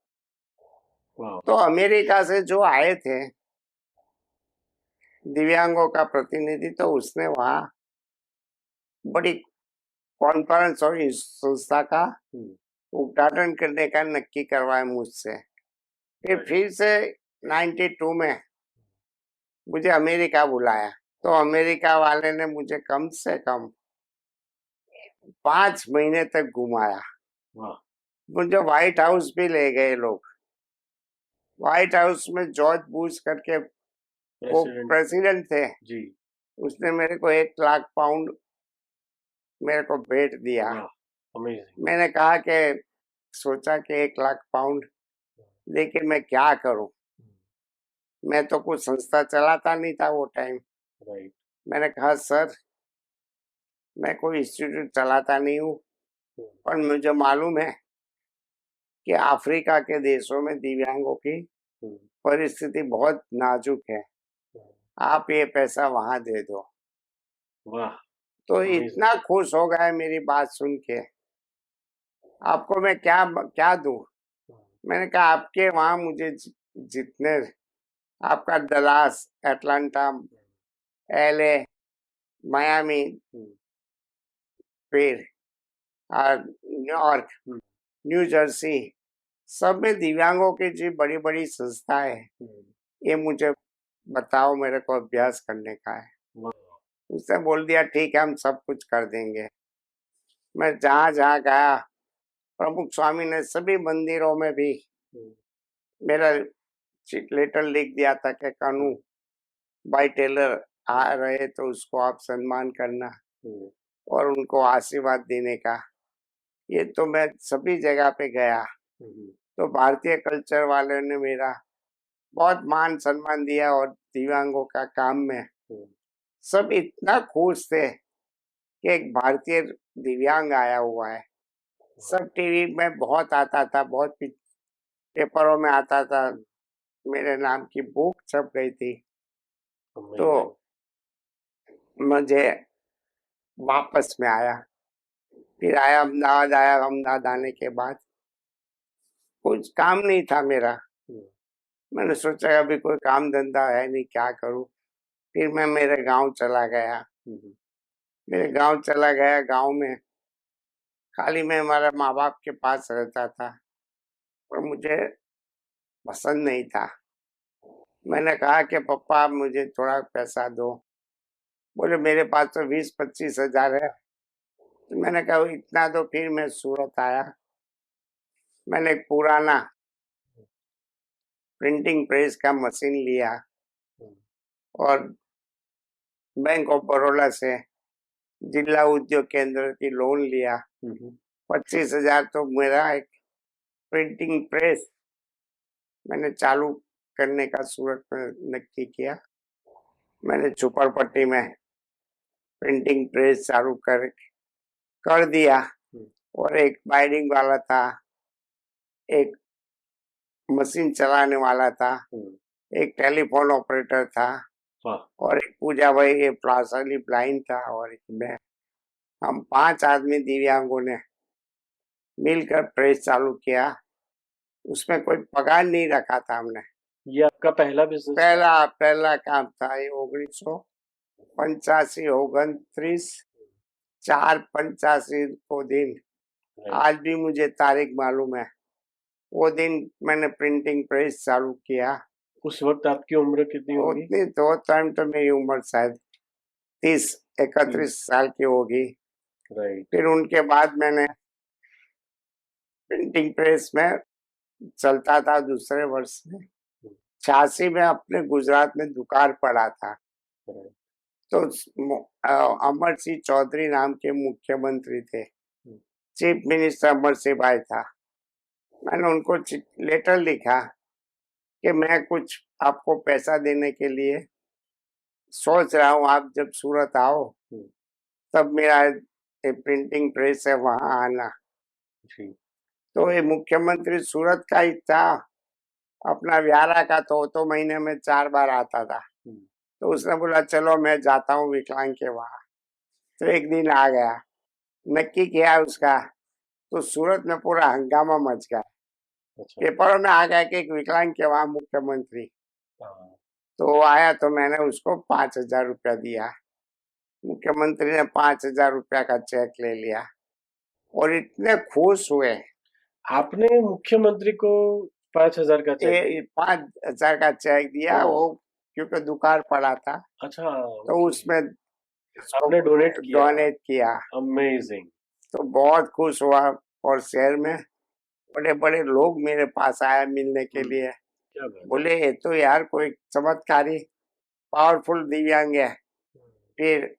तो अमेरिका से जो आए थे दिव्यांगों का प्रतिनिधि, तो उसने वहाँ बड़ी कॉन्फ्रेंस और इस संस्था का उद्घाटन करने का नक्की करवाया मुझसे। फिर से 92 में मुझे अमेरिका बुलाया, तो अमेरिका वाले ने मुझे कम से कम 5 महीने तक घुमाया। मुझे व्हाइट हाउस भी ले गए लोग। व्हाइट हाउस में जॉर्ज बुश करके वो प्रेसिडेंट थे जी, उसने मेरे को 1 लाख पाउंड मेरे को भेंट दिया। मैंने कहा कि सोचा कि 1 लाख पाउंड लेके मैं क्या करूं, मैं तो कुछ संस्था चलाता नहीं था वो टाइम। मैंने कहा सर मैं कोई इंस्टीट्यूट चलाता नहीं हूँ, पर मुझे मालूम है कि अफ्रीका के देशों में दिव्यांगों की परिस्थिति बहुत नाजुक है, आप ये पैसा वहां दे दो। वाह। तो इतना खुश हो गया मेरी बात सुन के, आपको मैं क्या क्या दूं? मैंने कहा आपके वहां मुझे जितने, आपका डलास, एटलांटा, LA, मायामी, फिर और न्यूयॉर्क, न्यू जर्सी, सब में दिव्यांगों की जी बड़ी बड़ी संस्थाएं है। ये मुझे बताओ, मेरे को अभ्यास करने का है। उसने बोल दिया ठीक है, हम सब कुछ कर देंगे। मैं जहाँ जहाँ गया, प्रमुख स्वामी ने सभी मंदिरों में भी मेरा लेटर लिख दिया था कि कानू भाई टेलर आ रहे तो उसको आप सम्मान करना और उनको आशीर्वाद देने का। ये तो मैं सभी जगह पे गया तो भारतीय कल्चर वाले ने मेरा बहुत मान सम्मान दिया और दिव्यांगों का काम में सब इतना खुश थे कि एक भारतीय दिव्यांग आया हुआ है। सब टीवी में बहुत आता था, बहुत पेपरों में आता था, मेरे नाम की बुक छप गई थी। तो मुझे वापस में आया, फिर आया अहमदाबाद। आया अहमदाबाद आने के बाद कुछ काम नहीं था मेरा। मैंने सोचा अभी कोई काम धंधा है नहीं, क्या करूं। फिर मैं मेरे गांव चला गया। मेरे गांव चला गया, गांव में खाली मैं हमारे माँ बाप के पास रहता था, पर मुझे पसंद नहीं था। मैंने कहा कि पापा मुझे थोड़ा पैसा दो। बोले मेरे पास तो 20-25 हजार है। तो मैंने कहा इतना दो। फिर मैं सूरत आया। मैंने एक पुराना प्रिंटिंग प्रेस का मशीन लिया और बैंक ऑफ बड़ौदा से जिला उद्योग केंद्र की लोन लिया। 25 हजार तो मेरा एक प्रिंटिंग प्रेस मैंने चालू करने का सूरत में नक्की किया। मैंने झुपड़पट्टी में प्रिंटिंग प्रेस चालू कर दिया और एक बाइंडिंग वाला था, एक मशीन चलाने वाला था, एक टेलीफोन ऑपरेटर था और एक पूजा भाई ये प्लास्टरली ब्लाइंड था और एक मैं। हम 5 आदमी दिव्यांगों ने मिलकर प्रेस चालू किया। उसमें कोई पगार नहीं रखा था हमने।
ये आपका पहला बिजनेस?
पहला काम था। ये 1985 29 4/85 को दिन, आज भी मुझे तारीख मालूम है। वो दिन मैंने प्रिंटिंग प्रेस चालू किया।
उस वक्त आपकी उम्र कितनी होगी?
उतनी दो टाइम तो मेरी उम्र शायद 30-31 साल की होगी।
राइट।
फिर उनके बाद मैंने प्रिंटिंग प्रेस में चलता था। दूसरे वर्ष में 86 में अपने गुजरात में दुकान पड़ा था। तो अमर सिंह चौधरी नाम के मुख्यमंत्री थे। चीफ मिनिस्टर अमर सिंह भाई था। मैंने उनको लेटर लिखा कि मैं कुछ आपको पैसा देने के लिए सोच रहा हूँ, आप जब सूरत आओ तब मेरा प्रिंटिंग प्रेस है वहां आना। तो ये मुख्यमंत्री सूरत का ही था, अपना व्यारा का, तो महीने में 4 बार आता था। तो उसने बोला चलो मैं जाता हूँ विकलांग के वहां। तो एक दिन आ गया, नक्की किया उसका, तो सूरत में पूरा हंगामा मच गया। पेपरों में आ गया कि एक विकलांग के वहां मुख्यमंत्री। तो वो आया तो मैंने उसको 5,000 रुपया दिया। मुख्यमंत्री ने 5,000 रुपया का चेक ले लिया और इतने खुश हुए।
आपने मुख्यमंत्री को 5,000 का चेक?
5,000 का चेक दिया वो, क्योंकि दुकान पड़ा था।
अच्छा।
तो उसमें
आपने डोनेट
किया।
अमेजिंग।
तो बहुत खुश हुआ और शहर में बड़े बड़े लोग मेरे पास आया मिलने के लिए। बोले ये तो यार कोई चमत्कारी पावरफुल दिव्यांग है। फिर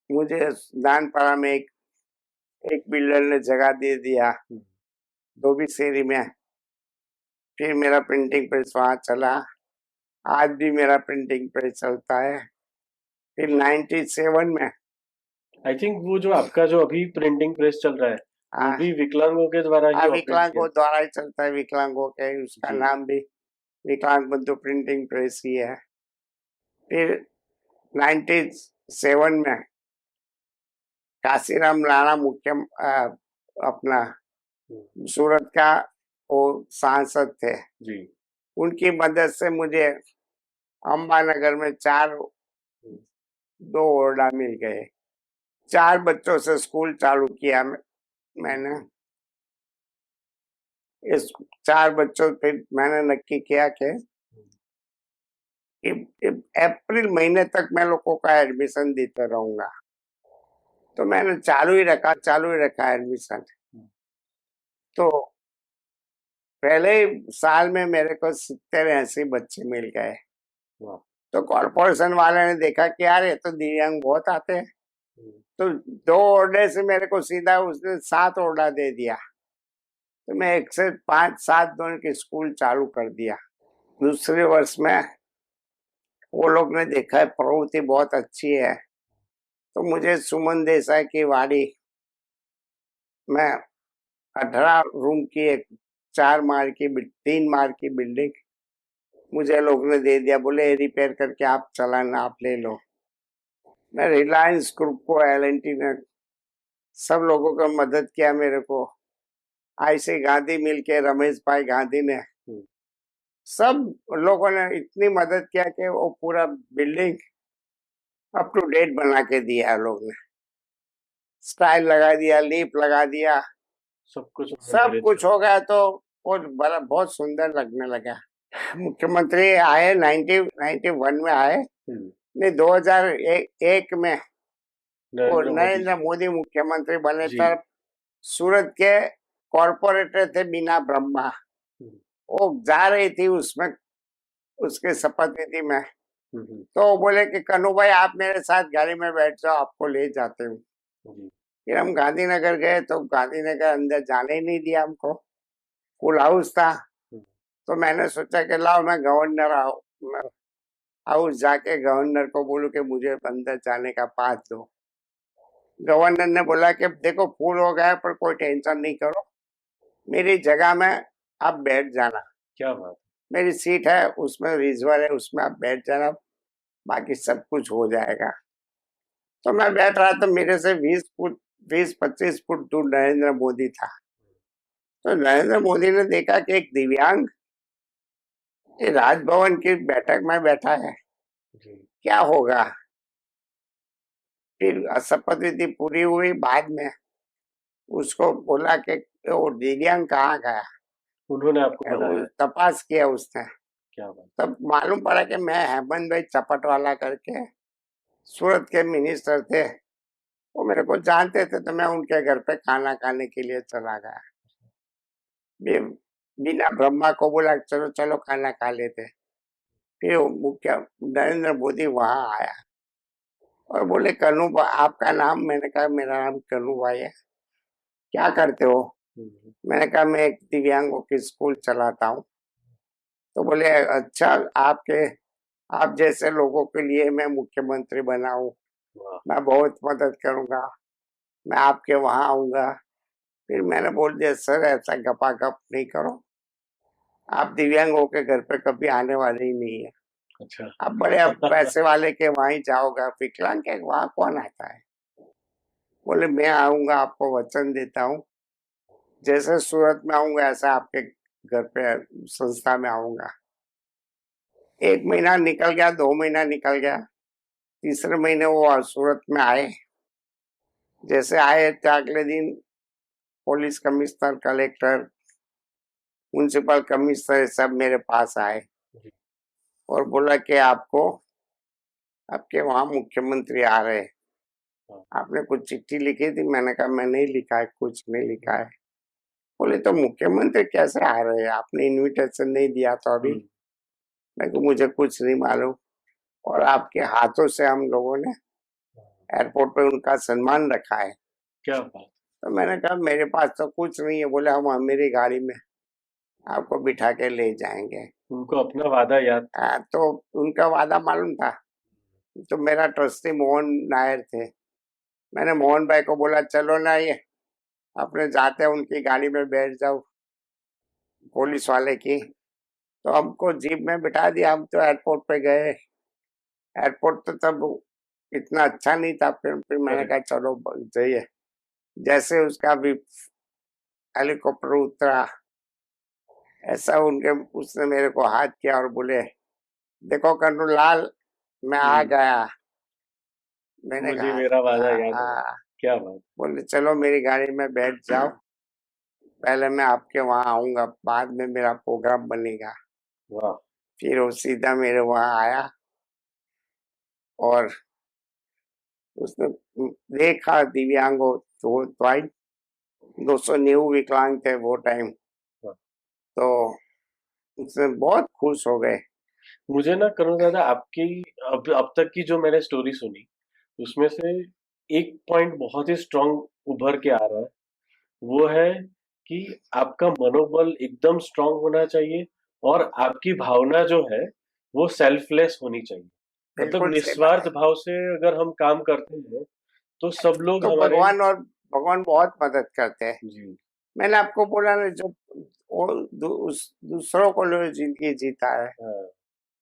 मुझे दानपाड़ा में एक बिल्डर ने जगह दे दिया धोबी शेरी में। फिर मेरा प्रिंटिंग प्रेस वहां चला। आज भी मेरा प्रिंटिंग प्रेस चलता है। फिर 97 में
आई थिंक वो जो आपका जो अभी प्रिंटिंग प्रेस चल रहा है वो भी विकलांगों के द्वारा ही
विकलांगों द्वारा ही चलता है। विकलांगों के, उसका नाम भी विकलांग बंधु प्रिंटिंग प्रेस ही है। फिर 97 में काशीराम राणा अपना सूरत का वो सांसद थे जी। उनकी मदद से मुझे अंबानगर में 2 ओरडा मिल गए। 4 बच्चों से स्कूल चालू किया मैंने इस 4 बच्चों पे मैंने नक्की किया कि अप्रैल महीने तक मैं लोगों का एडमिशन देते रहूंगा। तो मैंने चालू ही रखा एडमिशन। तो पहले ही साल में मेरे को 70-80 बच्चे मिल गए।
वाह।
तो कॉर्पोरेशन वाले ने देखा कि यार ये तो दिव्यांग बहुत आते हैं। तो 2 ऑर्डर से मेरे को सीधा उसने 7 ऑर्डर दे दिया। तो मैं 1 से 5 7 दोनों के स्कूल चालू कर दिया। दूसरे वर्ष में वो लोग ने देखा है प्रवृत्ति बहुत अच्छी है, तो मुझे सुमन देसाई की वाड़ी में 18 रूम की एक 3 मार की बिल्डिंग मुझे लोग ने दे दिया। बोले रिपेयर करके आप चलाना, आप ले लो। मैं रिलायंस ग्रुप को, L&T ने सब लोगों का मदद किया मेरे को। IC गांधी मिल के, रमेश भाई गांधी ने, सब लोगों ने इतनी मदद किया कि वो पूरा बिल्डिंग अप टू डेट बना के दिया। लोग ने स्टाइल लगा दिया, लीप लगा दिया,
सब कुछ
सब कुछ हो गया। तो वो बहुत सुंदर लगने लगा। मुख्यमंत्री आए 1991 में आए, नहीं 2001 में वो नरेंद्र मोदी मुख्यमंत्री बने। तब सूरत के कॉर्पोरेटर थे बीना ब्रह्मा, वो जा रही थी उसमें, उसके शपथ विधि में। तो बोले कि कन्नू भाई आप मेरे साथ गाड़ी में बैठ जाओ, आपको ले जाते हूँ। फिर हम गांधीनगर गए, तो गांधीनगर अंदर जाने ही नहीं दिया हमको। फुल हाउस था। तो मैंने सोचा कि लाओ मैं गवर्नर हाउस जाके गवर्नर को बोलूं कि मुझे अंदर जाने का पास दो। गवर्नर ने बोला कि देखो फुल हो गया, पर कोई टेंशन नहीं करो, मेरी जगह में आप बैठ जाना।
क्या बात।
मेरी सीट है उसमें, रिजर्व है, उसमें आप बैठ जाना, बाकी सब कुछ हो जाएगा। तो मैं बैठ रहा, तो मेरे से 20-25 फुट दूर नरेंद्र मोदी था। तो नरेंद्र मोदी ने देखा कि एक दिव्यांग ये राजभवन की बैठक में बैठा है, क्या होगा। फिर शपथ विधि पूरी हुई, बाद में उसको बोला कि वो दिव्यांग कहाँ गया।
उन्होंने आपको बताया?
तपास किया उसने।
क्या बात।
तब मालूम पड़ा कि मैं हेमंत भाई चपटवाला करके सूरत के मिनिस्टर थे, वो मेरे को जानते थे। तो मैं उनके घर पे खाना खाने के लिए चला गया। बिना ब्रह्मा को बोला चलो चलो खाना खा लेते। फिर मुख्य नरेंद्र मोदी वहां आया और बोले कन्नू आपका नाम? मैंने कहा मेरा नाम कन्नू भाई है। क्या करते हो? मैंने कहा मैं एक दिव्यांगों की स्कूल चलाता हूँ। तो बोले अच्छा, आप जैसे लोगों के लिए मैं मुख्यमंत्री बना हूँ, मैं बहुत मदद करूंगा, मैं आपके वहां आऊंगा। फिर मैंने बोल दिया सर ऐसा गपागप नहीं करो, आप दिव्यांगों के घर पे कभी आने वाले ही नहीं है।
अच्छा।
आप बड़े पैसे वाले के वहां ही जाओगे, विकलांग के वहां कौन आता है? बोले मैं आऊंगा, आपको वचन देता हूँ, जैसे सूरत में आऊंगा ऐसा आपके घर पे संस्था में आऊंगा। 1 महीना निकल गया, 2 महीना निकल गया, तीसरे महीने वो सूरत में आए। जैसे आए तो अगले दिन police commissioner, collector, municipal commissioner सब मेरे पास आए और बोला कि आपके वहां मुख्यमंत्री आ रहे हैं, आपने कुछ चिट्ठी लिखी थी? मैंने कहा मैं नहीं लिखा है, कुछ नहीं लिखा है। बोले तो मुख्यमंत्री कैसे आ रहे हैं, आपने इनविटेशन नहीं दिया तो अभी? मैं को मुझे कुछ नहीं मालूम, और आपके हाथों से हम लोगों ने एयरपोर्ट पे उनका सम्मान रखा है।
क्या बात।
तो मैंने कहा मेरे पास तो कुछ नहीं है। बोले हम मेरी गाड़ी में आपको बिठा के ले जाएंगे।
उनको अपना वादा याद था।
तो उनका वादा मालूम था। तो मेरा ट्रस्टी मोहन नायर थे, मैंने मोहन भाई को बोला चलो ना, ये अपने जाते हैं उनकी गाड़ी में बैठ जाओ पुलिस वाले की। तो हमको जीप में बिठा दिया, हम तो एयरपोर्ट पे गए। एयरपोर्ट तो तब इतना अच्छा नहीं था। फिर मैंने कहा चलो जाइए। जैसे उसका भी हेलीकॉप्टर उतरा, ऐसा उसने मेरे को हाथ किया और बोले देखो कन्नू लाल, मैं आ गया। मैंने
मुझे
कहा
मेरा वादा याद है। क्या बात।
बोले चलो मेरी गाड़ी में बैठ जाओ, पहले मैं आपके वहां आऊंगा, बाद में मेरा प्रोग्राम बनेगा।
वाह।
फिर वो सीधा मेरे वहां आया और उसने देखा दिव्यांग हो तो 290 विकलांग थे वो टाइम,
वाह।
तो उससे बहुत खुश हो गए।
मुझे ना करुण दादा आपकी अब तक की जो मैंने स्टोरी सुनी उसमें से एक पॉइंट बहुत ही स्ट्रांग उभर के आ रहा है। वो है कि आपका मनोबल एकदम स्ट्रांग होना चाहिए और आपकी भावना जो है वो सेल्फलेस होनी चाहिए। मतलब
बिल्कुल सही बात
निस्वार्थ
है।
भाव से अगर हम काम करते हैं तो सब लोग
तो
हमारे।
भगवान बहुत मदद करते हैं।
जी।
मैंने आपको बोला ना, जो वो दूसरों को जो जिंदगी जीता है
हाँ।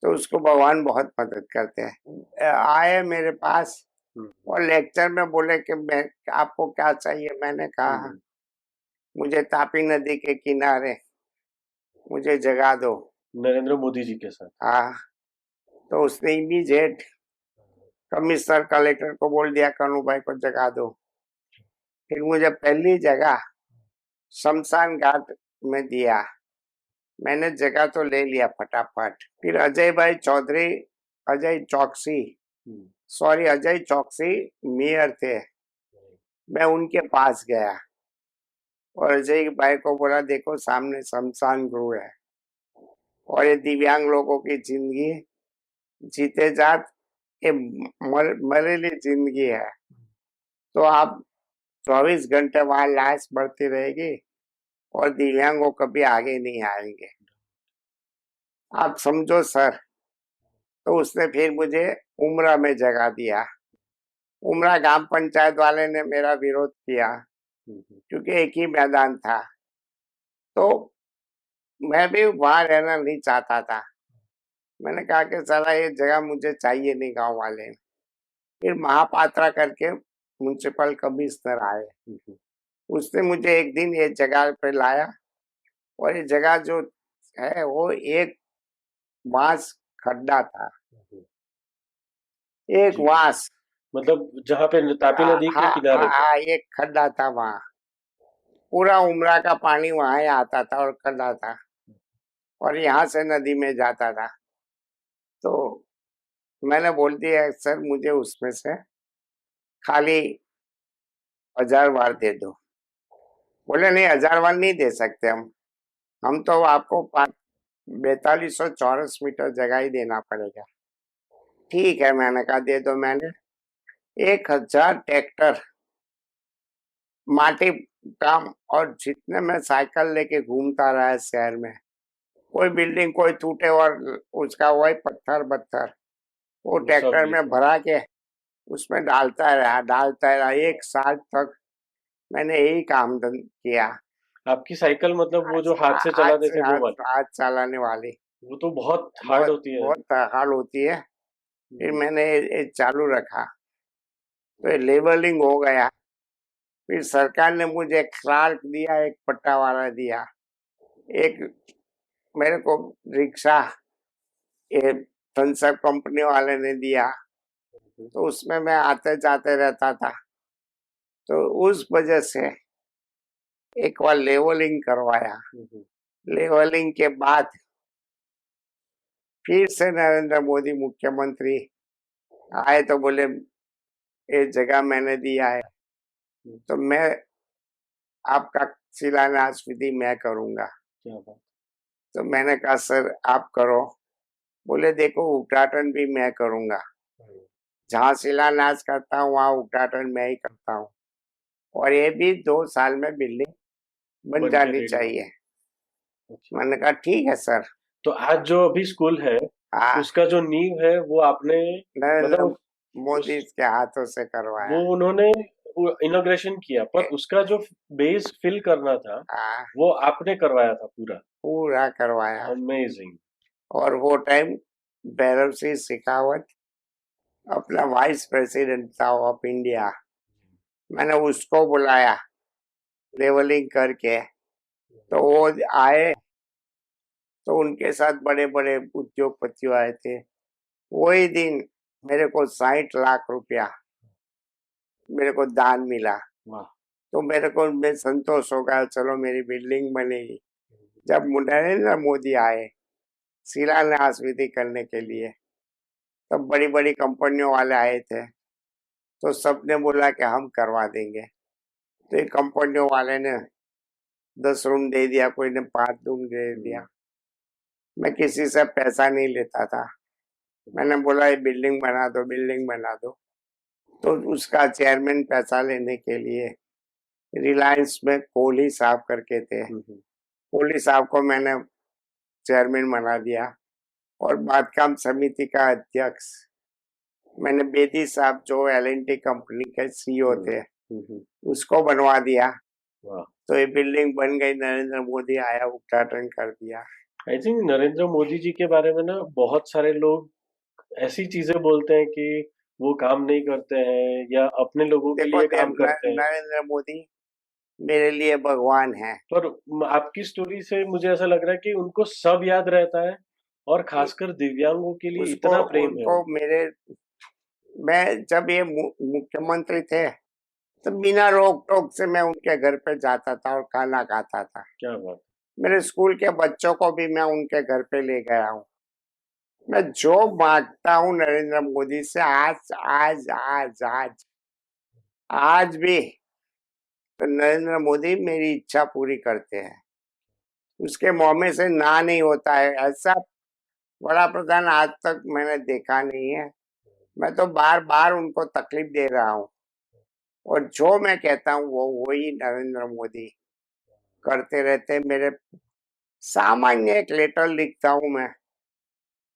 तो उसको भगवान बहुत मदद करते हैं। आए मेरे पास
हम्म।
और लेक्चर में बोले कि मैं आपको क्या चाहिए। मैंने कहा
हम्म।
मुझे तापी नदी के किनारे मुझे जगा दो।
नरेंद्र मोदी जी के साथ।
हाँ, तो उसने इमीडिएट कमिश्नर कलेक्टर को बोल दिया कन्नू भाई को जगा दो। फिर मुझे पहली जगह शमशान घाट में दिया। मैंने जगह तो ले लिया फटाफट। फिर अजय भाई चौधरी, अजय चौकसी,
हम्म।
सॉरी अजय चौकसी मेयर थे। मैं उनके पास गया और अजय भाई को बोला देखो सामने शमशान गृह है और ये दिव्यांग लोगों की जिंदगी जीते जात, ये मरेली जिंदगी है, तो आप 24 घंटे वहां लाश बढ़ती रहेगी और दिव्यांगों कभी आगे नहीं आएंगे, आप समझो सर। तो उसने फिर मुझे उमरा में जगह दिया। उमरा ग्राम पंचायत वाले ने मेरा विरोध किया
हम्म।
क्योंकि एक ही मैदान था, तो मैं भी वहां रहना नहीं चाहता था। मैंने कहा कि साला ये जगह मुझे चाहिए नहीं, गांव वाले। फिर महापात्रा करके म्युनिसिपल कमिश्नर आए,
हम्म।
उसने मुझे एक दिन ये जगह पे लाया और ये जगह जो है वो एक बांस खड्डा था,
हम्म।
एक
जी।
बांस।
मतलब जहाँ पे तापी
हाँ
नदी के
हाँ
किनारे पे।
हाँ, एक खड्डा था वहां, पूरा उमरा का पानी वहां ही आता था और खड्डा था और यहाँ से नदी में जाता था। तो मैंने बोल दिया सर मुझे उसमें से खाली 1000 वार दे दो। बोले नहीं 1000 वार नहीं दे सकते हम तो आपको 4200 चौरस मीटर जगह ही देना पड़ेगा। ठीक है, मैंने कहा दे दो। मैंने 1000 ट्रैक्टर माटी काम और जितने मैं साइकिल लेके घूमता रहा है शहर में, कोई बिल्डिंग कोई टूटे और उसका वही पत्थर पत्थर वो
वो सब
ट्रैक्टर में
लेके।
भरा के उसमें डालता रहा 1 साल तक। मैंने यही काम किया।
आपकी साइकिल मतलब वो
आज
जो हाथ से
आज
चलाते
से
थे वो
आज
वाली।
आज चलाने वाली
वो तो बहुत हार्ड
बहुत
होती है।
बहुत हाल होती है। फिर
हम्म।
मैंने ये चालू रखा तो ये लेवलिंग हो गया। फिर सरकार ने मुझे क्लार्क दिया, एक पट्टा वाला दिया, एक मेरे को रिक्शा ये थम्स अप कंपनी वाले ने दिया। तो उसमें मैं आते जाते रहता था। तो उस वजह से एक बार लेवलिंग करवाया।
हम्म।
लेवलिंग के बाद फिर से नरेंद्र मोदी मुख्यमंत्री आए तो बोले ये जगह मैंने दिया है तो मैं आपका शिलान्यास विधि मैं करूंगा।
क्या बात।
तो मैंने कहा सर आप करो। बोले देखो उद्घाटन भी मैं करूंगा, जहाँ शिलान्यास करता हूँ वहाँ उद्घाटन मैं ही करता हूँ और ये भी 2 साल में बिल्डिंग बन
बन के
जानी
रेडी हो
चाहिए।
गई। अच्छा।
मैंने कहा ठीक है सर।
तो आज जो अभी स्कूल है
हाँ,
उसका जो नींव है वो आपने
नरेंद्र
मतलब उस
मोदी के हाथों से करवाया।
वो उन्होंने इनॉग्रेशन किया पर उसका जो बेस फिल करना था
हाँ,
वो आपने करवाया था पूरा।
पूरा करवाया।
अमेजिंग।
और वो टाइम भैरव सिंह शेखावत अपना वाइस प्रेसिडेंट था ऑफ इंडिया। मैंने उसको बुलाया लेवलिंग करके, तो वो आए तो उनके साथ बड़े बड़े उद्योगपति आए थे। वही दिन मेरे को 60 लाख रुपया मेरे को दान मिला,
वाह।
तो मेरे को मैं संतोष हो गया, चलो मेरी बिल्डिंग बनेगी। जब नरेंद्र मोदी आए शिलान्यास विधि करने के लिए, तब बड़ी बड़ी कंपनियों वाले आए थे, तो सबने बोला कि हम करवा देंगे। तो एक कंपनियों वाले ने 10 रूम दे दिया, कोई ने 5 रूम दे दिया। मैं किसी से पैसा नहीं लेता था, मैंने बोला ये बिल्डिंग बना दो, बिल्डिंग बना दो। तो उसका चेयरमैन पैसा लेने के लिए रिलायंस में कोहली साहब करके थे, कोहली साहब को मैंने चेयरमैन बना दिया, और बांधकाम समिति का अध्यक्ष मैंने बेदी साहब जो एल&टी कंपनी के सीईओ थे उसको बनवा दिया।
वाह।
तो ये बिल्डिंग बन गई, नरेंद्र मोदी आया, उद्घाटन कर दिया।
आई थिंक नरेंद्र मोदी जी के बारे में ना बहुत सारे लोग ऐसी चीजें बोलते हैं कि वो काम नहीं करते हैं या अपने लोगों के
देखो
लिए काम करते हैं,
नरेंद्र मोदी मेरे लिए भगवान है।
पर आपकी स्टोरी से मुझे ऐसा लग रहा है कि उनको सब याद रहता है और खासकर दिव्यांगों के लिए
उसको
इतना प्रेम है
उनको मेरे मैं जब ये मुख्यमंत्री थे तो बिना रोक टोक से मैं उनके घर पे जाता था और खाना खाता था।
क्या बात।
मेरे स्कूल के बच्चों को भी मैं उनके घर पे ले गया हूँ। मैं जो मांगता हूँ नरेंद्र मोदी से, आज आज आज आज आज भी तो नरेंद्र मोदी मेरी इच्छा पूरी करते हैं। उसके मुंह में से ना नहीं होता है, ऐसा बड़ा प्रधान आज तक मैंने देखा नहीं है। मैं तो बार बार उनको तकलीफ दे रहा हूँ, और जो मैं कहता हूँ वो वही नरेंद्र मोदी करते रहते हैं। मेरे सामान्य एक लेटर लिखता हूँ मैं,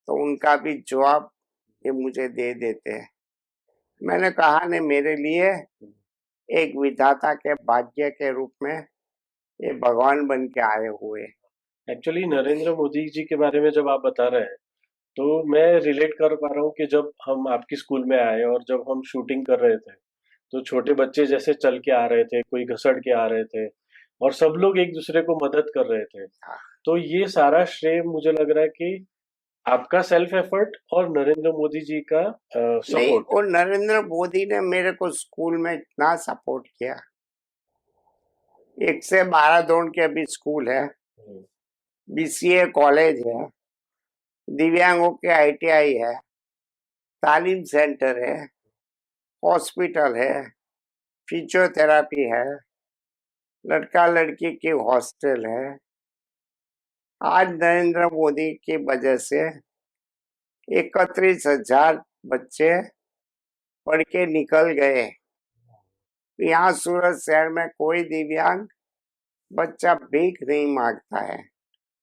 तो उनका भी जवाब ये मुझे दे देते हैं। मैंने कहा ने मेरे लिए एक विधाता के भाग्य के रूप में ये भगवान बन के आए हुए।
एक्चुअली नरेंद्र मोदी जी के बारे में जब आप बता रहे हैं तो मैं रिलेट कर पा रहा हूँ कि जब हम आपकी स्कूल में आए और जब हम शूटिंग कर रहे थे तो छोटे बच्चे जैसे चल के आ रहे थे, कोई घसड़ के आ रहे थे और सब लोग एक दूसरे को मदद कर रहे थे।
हाँ।
तो ये सारा श्रेय मुझे लग रहा है कि आपका सेल्फ एफर्ट और नरेंद्र मोदी जी का
नहीं,
सपोर्ट।
और नरेंद्र मोदी ने मेरे को स्कूल में इतना सपोर्ट किया। 1 से 12 दौड़ के अभी स्कूल है, बीसीए कॉलेज है, दिव्यांगों के आईटीआई है, तालीम सेंटर है, हॉस्पिटल है, फिजियोथेरापी है, लड़का लड़की की हॉस्टल है। आज नरेंद्र मोदी की वजह से 31,000 बच्चे पढ़ के निकल गए। यहाँ सूरत शहर में कोई दिव्यांग बच्चा भीख नहीं मांगता है।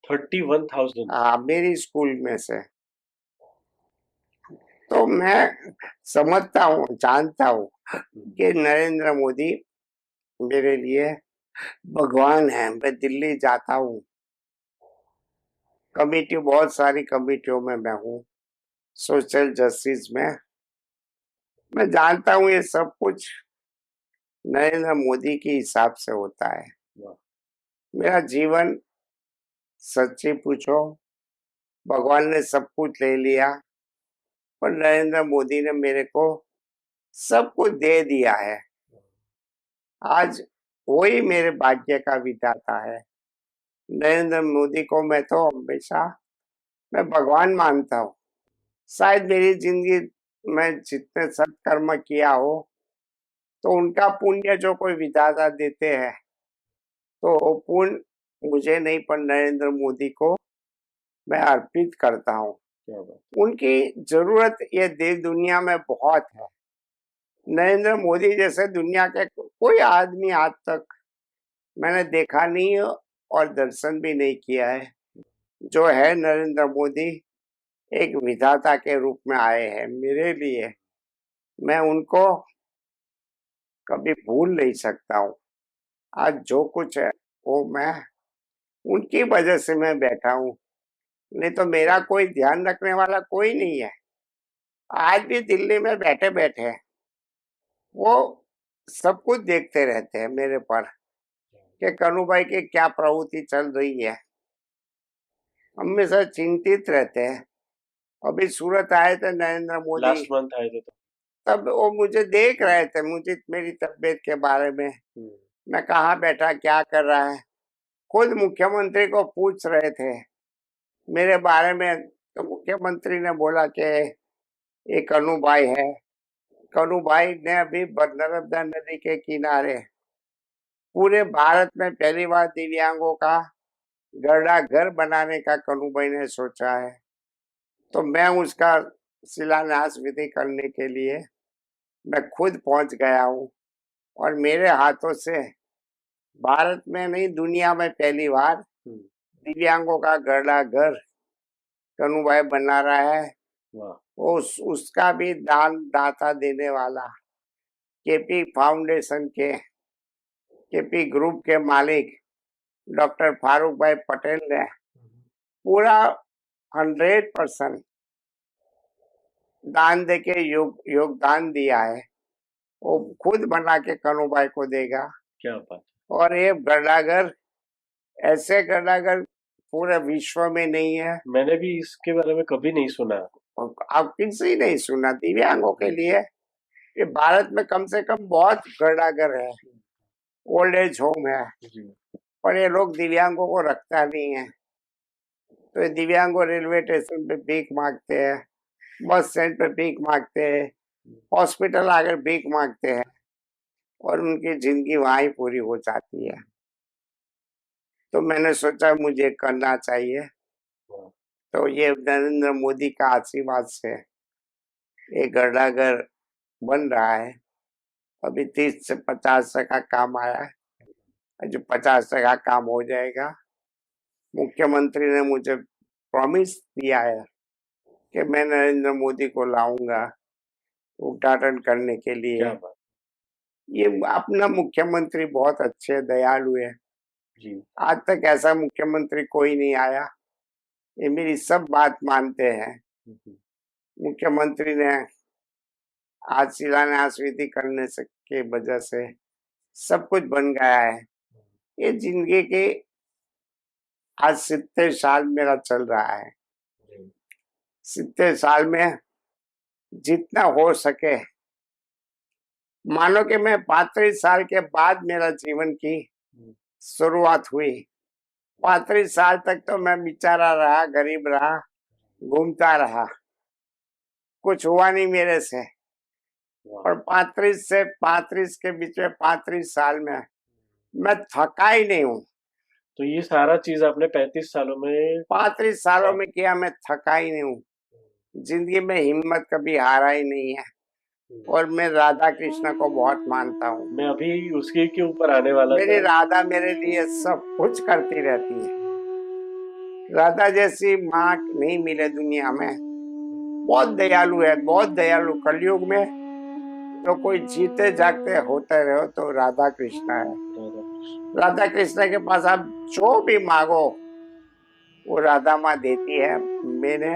31,000।
हाँ, मेरी स्कूल में से। तो मैं समझता हूँ, जानता हूँ कि नरेंद्र मोदी मेरे लिए भगवान है। मैं दिल्ली जाता हूँ, कमेटी, बहुत सारी कमेटियों में मैं हूँ, सोशल जस्टिस में। मैं जानता हूँ ये सब कुछ नरेंद्र मोदी के हिसाब से होता है। मेरा जीवन सच्ची पूछो, भगवान ने सब कुछ ले लिया, पर नरेंद्र मोदी ने मेरे को सब कुछ दे दिया है। आज वही मेरे भाग्य का विधाता है। नरेंद्र मोदी को मैं तो हमेशा मैं भगवान मानता हूँ। शायद मेरी जिंदगी में जितने सत्कर्म किया हो तो उनका पुण्य जो कोई विधाता देते हैं, तो वो पुण्य मुझे नहीं पर नरेंद्र मोदी को मैं अर्पित करता हूँ। उनकी जरूरत ये देश दुनिया में बहुत है। नरेंद्र मोदी जैसे दुनिया के कोई आदमी आज तक मैंने देखा नहीं है और दर्शन भी नहीं किया है। जो है नरेंद्र मोदी एक विधाता के रूप में आए हैं मेरे लिए। मैं उनको कभी भूल नहीं सकता हूँ। आज जो कुछ है वो मैं उनकी वजह से मैं बैठा हूँ, नहीं तो मेरा कोई ध्यान रखने वाला कोई नहीं है। आज भी दिल्ली में बैठे बैठे वो सब कुछ देखते रहते हैं मेरे पर कि कन्नू भाई की क्या प्रवृत्ति चल रही है। हमेशा चिंतित रहते हैं। अभी सूरत आए थे नरेंद्र मोदी,
लास्ट मंथ आए थे तो
तब वो मुझे देख रहे थे, मुझे मेरी तबीयत के बारे में, मैं कहाँ बैठा क्या कर रहा है, खुद मुख्यमंत्री को पूछ रहे थे मेरे बारे में। तो मुख्यमंत्री ने बोला कि ये कन्नू भाई है। कन्नू भाई ने अभी नर्मदा नदी के किनारे पूरे भारत में पहली बार दिव्यांगों का गरडा घर बनाने का कन्नू भाई ने सोचा है। तो मैं उसका शिलान्यास विधि करने के लिए मैं खुद पहुंच गया हूँ, और मेरे हाथों से भारत में नहीं दुनिया में पहली बार दिव्यांगों का गरडा घर कन्नू भाई बना रहा है। उसका भी दान दाता देने वाला केपी फाउंडेशन के केपी ग्रुप के मालिक डॉक्टर फारूक भाई पटेल ने पूरा 100% दान देके योगदान दिया है। वो खुद बना के कन्नू भाई को देगा।
क्या बात।
और ये गरडागर, ऐसे गरडागर पूरे विश्व में नहीं है।
मैंने भी इसके बारे में कभी नहीं सुना।
आप किसी नहीं सुना दिव्यांगों के लिए। ये भारत में कम से कम बहुत गरडागर है, ओल्ड एज होम है, पर ये लोग दिव्यांगों को रखता नहीं है। तो ये दिव्यांगों रेलवे स्टेशन पे भीख मांगते हैं, बस स्टैंड पे भीख मांगते हैं, हॉस्पिटल आकर भीख मांगते हैं, और उनकी जिंदगी वहां ही पूरी हो जाती है। तो मैंने सोचा मुझे करना चाहिए। तो ये नरेंद्र मोदी का आशीर्वाद से ये गरडागर बन रहा है। अभी 30 से 50 का काम आया है, जो 50 का काम हो जाएगा। मुख्यमंत्री ने मुझे प्रॉमिस दिया है कि मैं नरेंद्र मोदी को लाऊंगा उद्घाटन करने के लिए। ये अपना मुख्यमंत्री बहुत अच्छे दयालु है जी। आज तक ऐसा मुख्यमंत्री कोई नहीं आया, ये मेरी सब बात मानते हैं। मुख्यमंत्री ने आज शिलान्यास विधि करने से के वजह से सब कुछ बन गया है। ये जिंदगी के आज 70 साल मेरा चल रहा है। 70 साल में जितना हो सके, मानो कि मैं 35 साल के बाद मेरा जीवन की शुरुआत हुई। 35 साल तक तो मैं बेचारा रहा, गरीब रहा, घूमता रहा, कुछ हुआ नहीं मेरे से। और 35 से 35 के बीच में 35 साल में मैं थका ही नहीं हूँ।
तो ये सारा चीज आपने 35 सालों में
35 सालों में किया, मैं थका ही नहीं हूँ। जिंदगी में हिम्मत कभी हारा ही नहीं है। और मैं राधा कृष्ण को बहुत मानता हूँ।
मैं अभी उसके के ऊपर आने वाला था।
मेरी राधा मेरे लिए सब कुछ करती रहती है। राधा जैसी माँ नहीं मिले दुनिया में। बहुत दयालु है, बहुत दयालु। कलयुग में तो कोई जीते जागते होते रहो तो राधा कृष्ण है। राधा कृष्ण के पास आप जो भी मांगो वो राधा माँ देती है। मैंने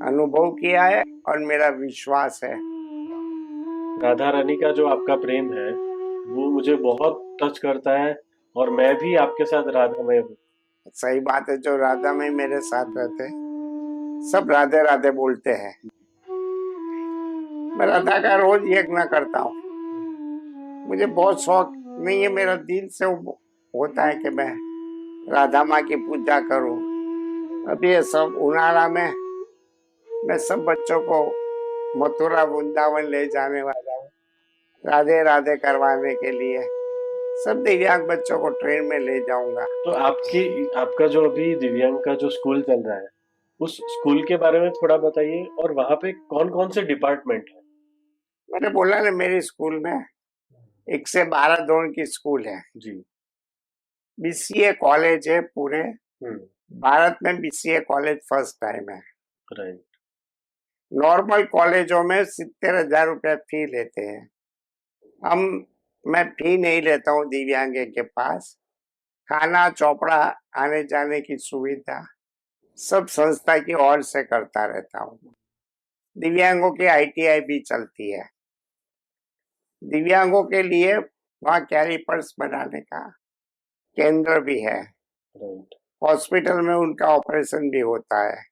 अनुभव किया है और मेरा विश्वास है।
राधा रानी का जो आपका प्रेम है वो मुझे बहुत टच करता है, और मैं भी आपके साथ राधा में हूँ।
सही बात है, जो राधा में मेरे साथ रहते सब राधे राधे बोलते हैं। मैं राधा का रोज यज्ञ करता हूँ। मुझे बहुत शौक नहीं है, मेरा दिल से होता है कि मैं राधा माँ की पूजा करूं। अभी ये सब उनाड़ा में मैं सब बच्चों को मथुरा वृंदावन ले जाने वाला हूँ, राधे राधे करवाने के लिए। सब दिव्यांग बच्चों को ट्रेन में ले जाऊंगा।
तो आपका जो अभी दिव्यांग का जो स्कूल चल रहा है, उस स्कूल के बारे में थोड़ा बताइए, और वहाँ पे कौन कौन से डिपार्टमेंट है?
मैंने बोला ना, मेरे स्कूल में 1 से 12 दौड़ की स्कूल है
जी।
बीसीए कॉलेज है पूरे भारत में। बीसीए कॉलेज फर्स्ट टाइम है।
राइट।
नॉर्मल कॉलेजों में 70,000 रुपए फी लेते हैं। मैं फी नहीं लेता हूँ दिव्यांग के पास। खाना चौपड़ा आने जाने की सुविधा सब संस्था की ओर से करता रहता हूँ। दिव्यांगों की आईटीआई भी चलती है। दिव्यांगों के लिए वहाँ कैलिपर्स बनाने का केंद्र भी है। हॉस्पिटल में उनका ऑपरेशन भी होता है,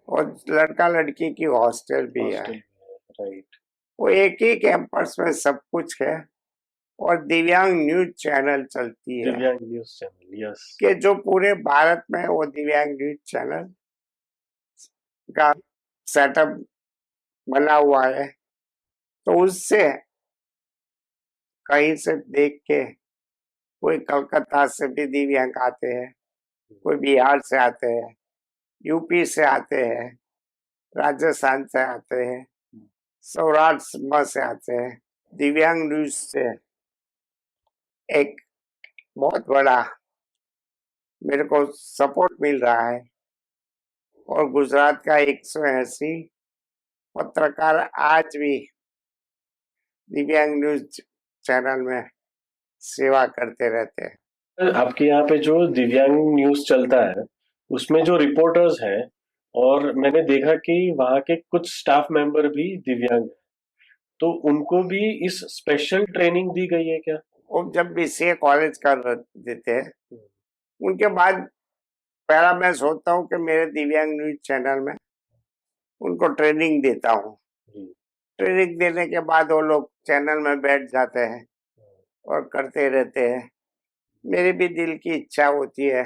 और लड़का लड़की की हॉस्टल भी है।
राइट।
वो एक ही कैंपस में सब कुछ है और दिव्यांग न्यूज चैनल चलती है
दिव्यांग न्यूज चैनल, यस।
कि जो पूरे भारत में वो दिव्यांग न्यूज चैनल का सेटअप बना हुआ है। तो उससे कहीं से देख के कोई कलकत्ता से भी दिव्यांग आते हैं, कोई बिहार से आते हैं, यूपी से आते हैं, राजस्थान से आते हैं, सौराष्ट्र से आते हैं। दिव्यांग न्यूज से एक बहुत बड़ा मेरे को सपोर्ट मिल रहा है और गुजरात का 180 पत्रकार आज भी दिव्यांग न्यूज चैनल में सेवा करते रहते हैं।
आपके यहाँ पे जो दिव्यांग न्यूज चलता है उसमें जो रिपोर्टर्स हैं, और मैंने देखा कि वहाँ के कुछ स्टाफ मेंबर भी दिव्यांग हैं, तो उनको भी इस स्पेशल ट्रेनिंग दी गई है क्या?
वो जब बीसीए कॉलेज कर देते हैं उनके बाद पहला मैं सोचता हूँ कि मेरे दिव्यांग न्यूज चैनल में उनको ट्रेनिंग देता हूँ। ट्रेनिंग देने के बाद वो लोग चैनल में बैठ जाते हैं और करते रहते हैं। मेरी भी दिल की इच्छा होती है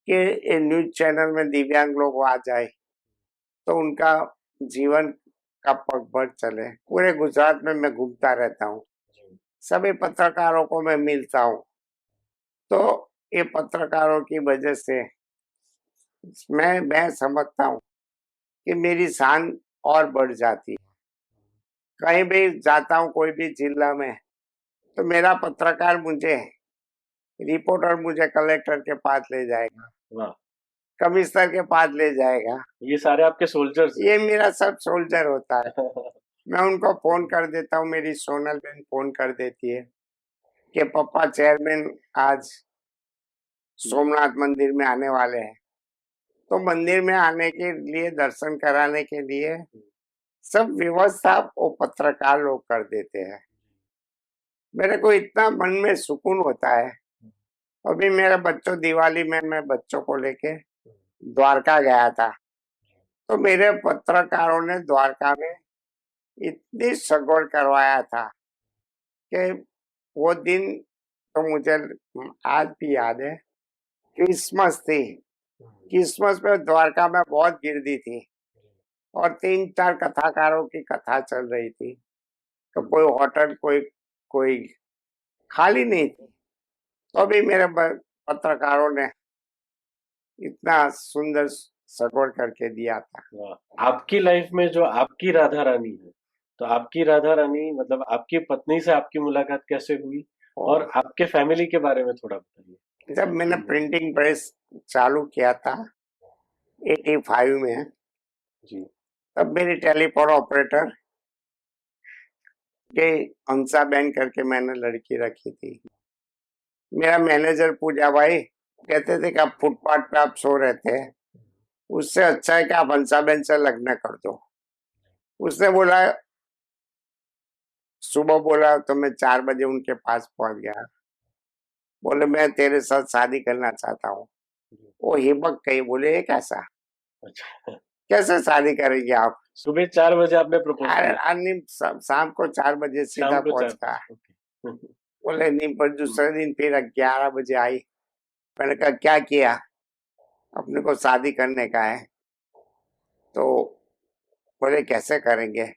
कि न्यूज चैनल में दिव्यांग लोग आ जाए तो उनका जीवन का पगभर चले। पूरे गुजरात में मैं घूमता रहता हूँ, सभी पत्रकारों को मैं मिलता हूँ, तो ये पत्रकारों की वजह से मैं समझता हूँ कि मेरी शान और बढ़ जाती है। कहीं भी जाता हूँ कोई भी जिला में तो मेरा पत्रकार मुझे रिपोर्टर मुझे कलेक्टर के पास ले जाएगा,
वाह,
कमिश्नर के पास ले जाएगा।
ये सारे आपके सोल्जर्स
ये मेरा सब सोल्जर होता है। मैं उनको फोन कर देता हूँ, मेरी सोनल बहन फोन कर देती है कि पापा चेयरमैन आज सोमनाथ मंदिर में आने वाले हैं। तो मंदिर में आने के लिए, दर्शन कराने के लिए सब व्यवस्था वो पत्रकार लोग कर देते हैं। मेरे को इतना मन में सुकून होता है। अभी मेरे बच्चों दिवाली में मैं बच्चों को लेके द्वारका गया था, तो मेरे पत्रकारों ने द्वारका में इतनी सगवड़ करवाया था कि वो दिन तो मुझे आज भी याद है। क्रिसमस थी, क्रिसमस में द्वारका में बहुत गिरदी थी और 3-4 कथाकारों की कथा चल रही थी, तो कोई होटल कोई कोई खाली नहीं थी। तो भी मेरे पत्रकारों ने इतना सुंदर सगवड़ करके दिया था।
वाह। आपकी लाइफ में जो आपकी राधा रानी है, तो आपकी राधा रानी मतलब आपकी पत्नी से आपकी मुलाकात कैसे हुई, और आपके फैमिली के बारे में थोड़ा बताइए।
जब मैंने प्रिंटिंग प्रेस चालू किया था 85 में,
जी।
तब मेरी टेलीफोन ऑपरेटर के हंसा बहन करके मैंने लड़की रखी थी। मेरा मैनेजर पूजा भाई कहते थे कि आप फुटपाथ पे आप सो रहे थे, उससे अच्छा है कि आप हंसा बहन से लग्न कर दो। उसने बोला, सुबह बोला तो मैं 4 बजे उनके पास पहुंच गया। बोले मैं तेरे साथ शादी करना चाहता हूँ। वो हिम्मत कही, बोले ये कैसा,
अच्छा,
कैसे शादी करेंगे आप?
सुबह 4 बजे आपने प्रपोज
अरे
किया?
नहीं, शाम को 4 बजे सीधा
शाम को
पहुंच
4
गया।
बजे, ओके।
बोले नहीं, पर दूसरे दिन फिर 11 बजे आई। मैंने कहा क्या किया, अपने को शादी करने का है। तो बोले कैसे करेंगे?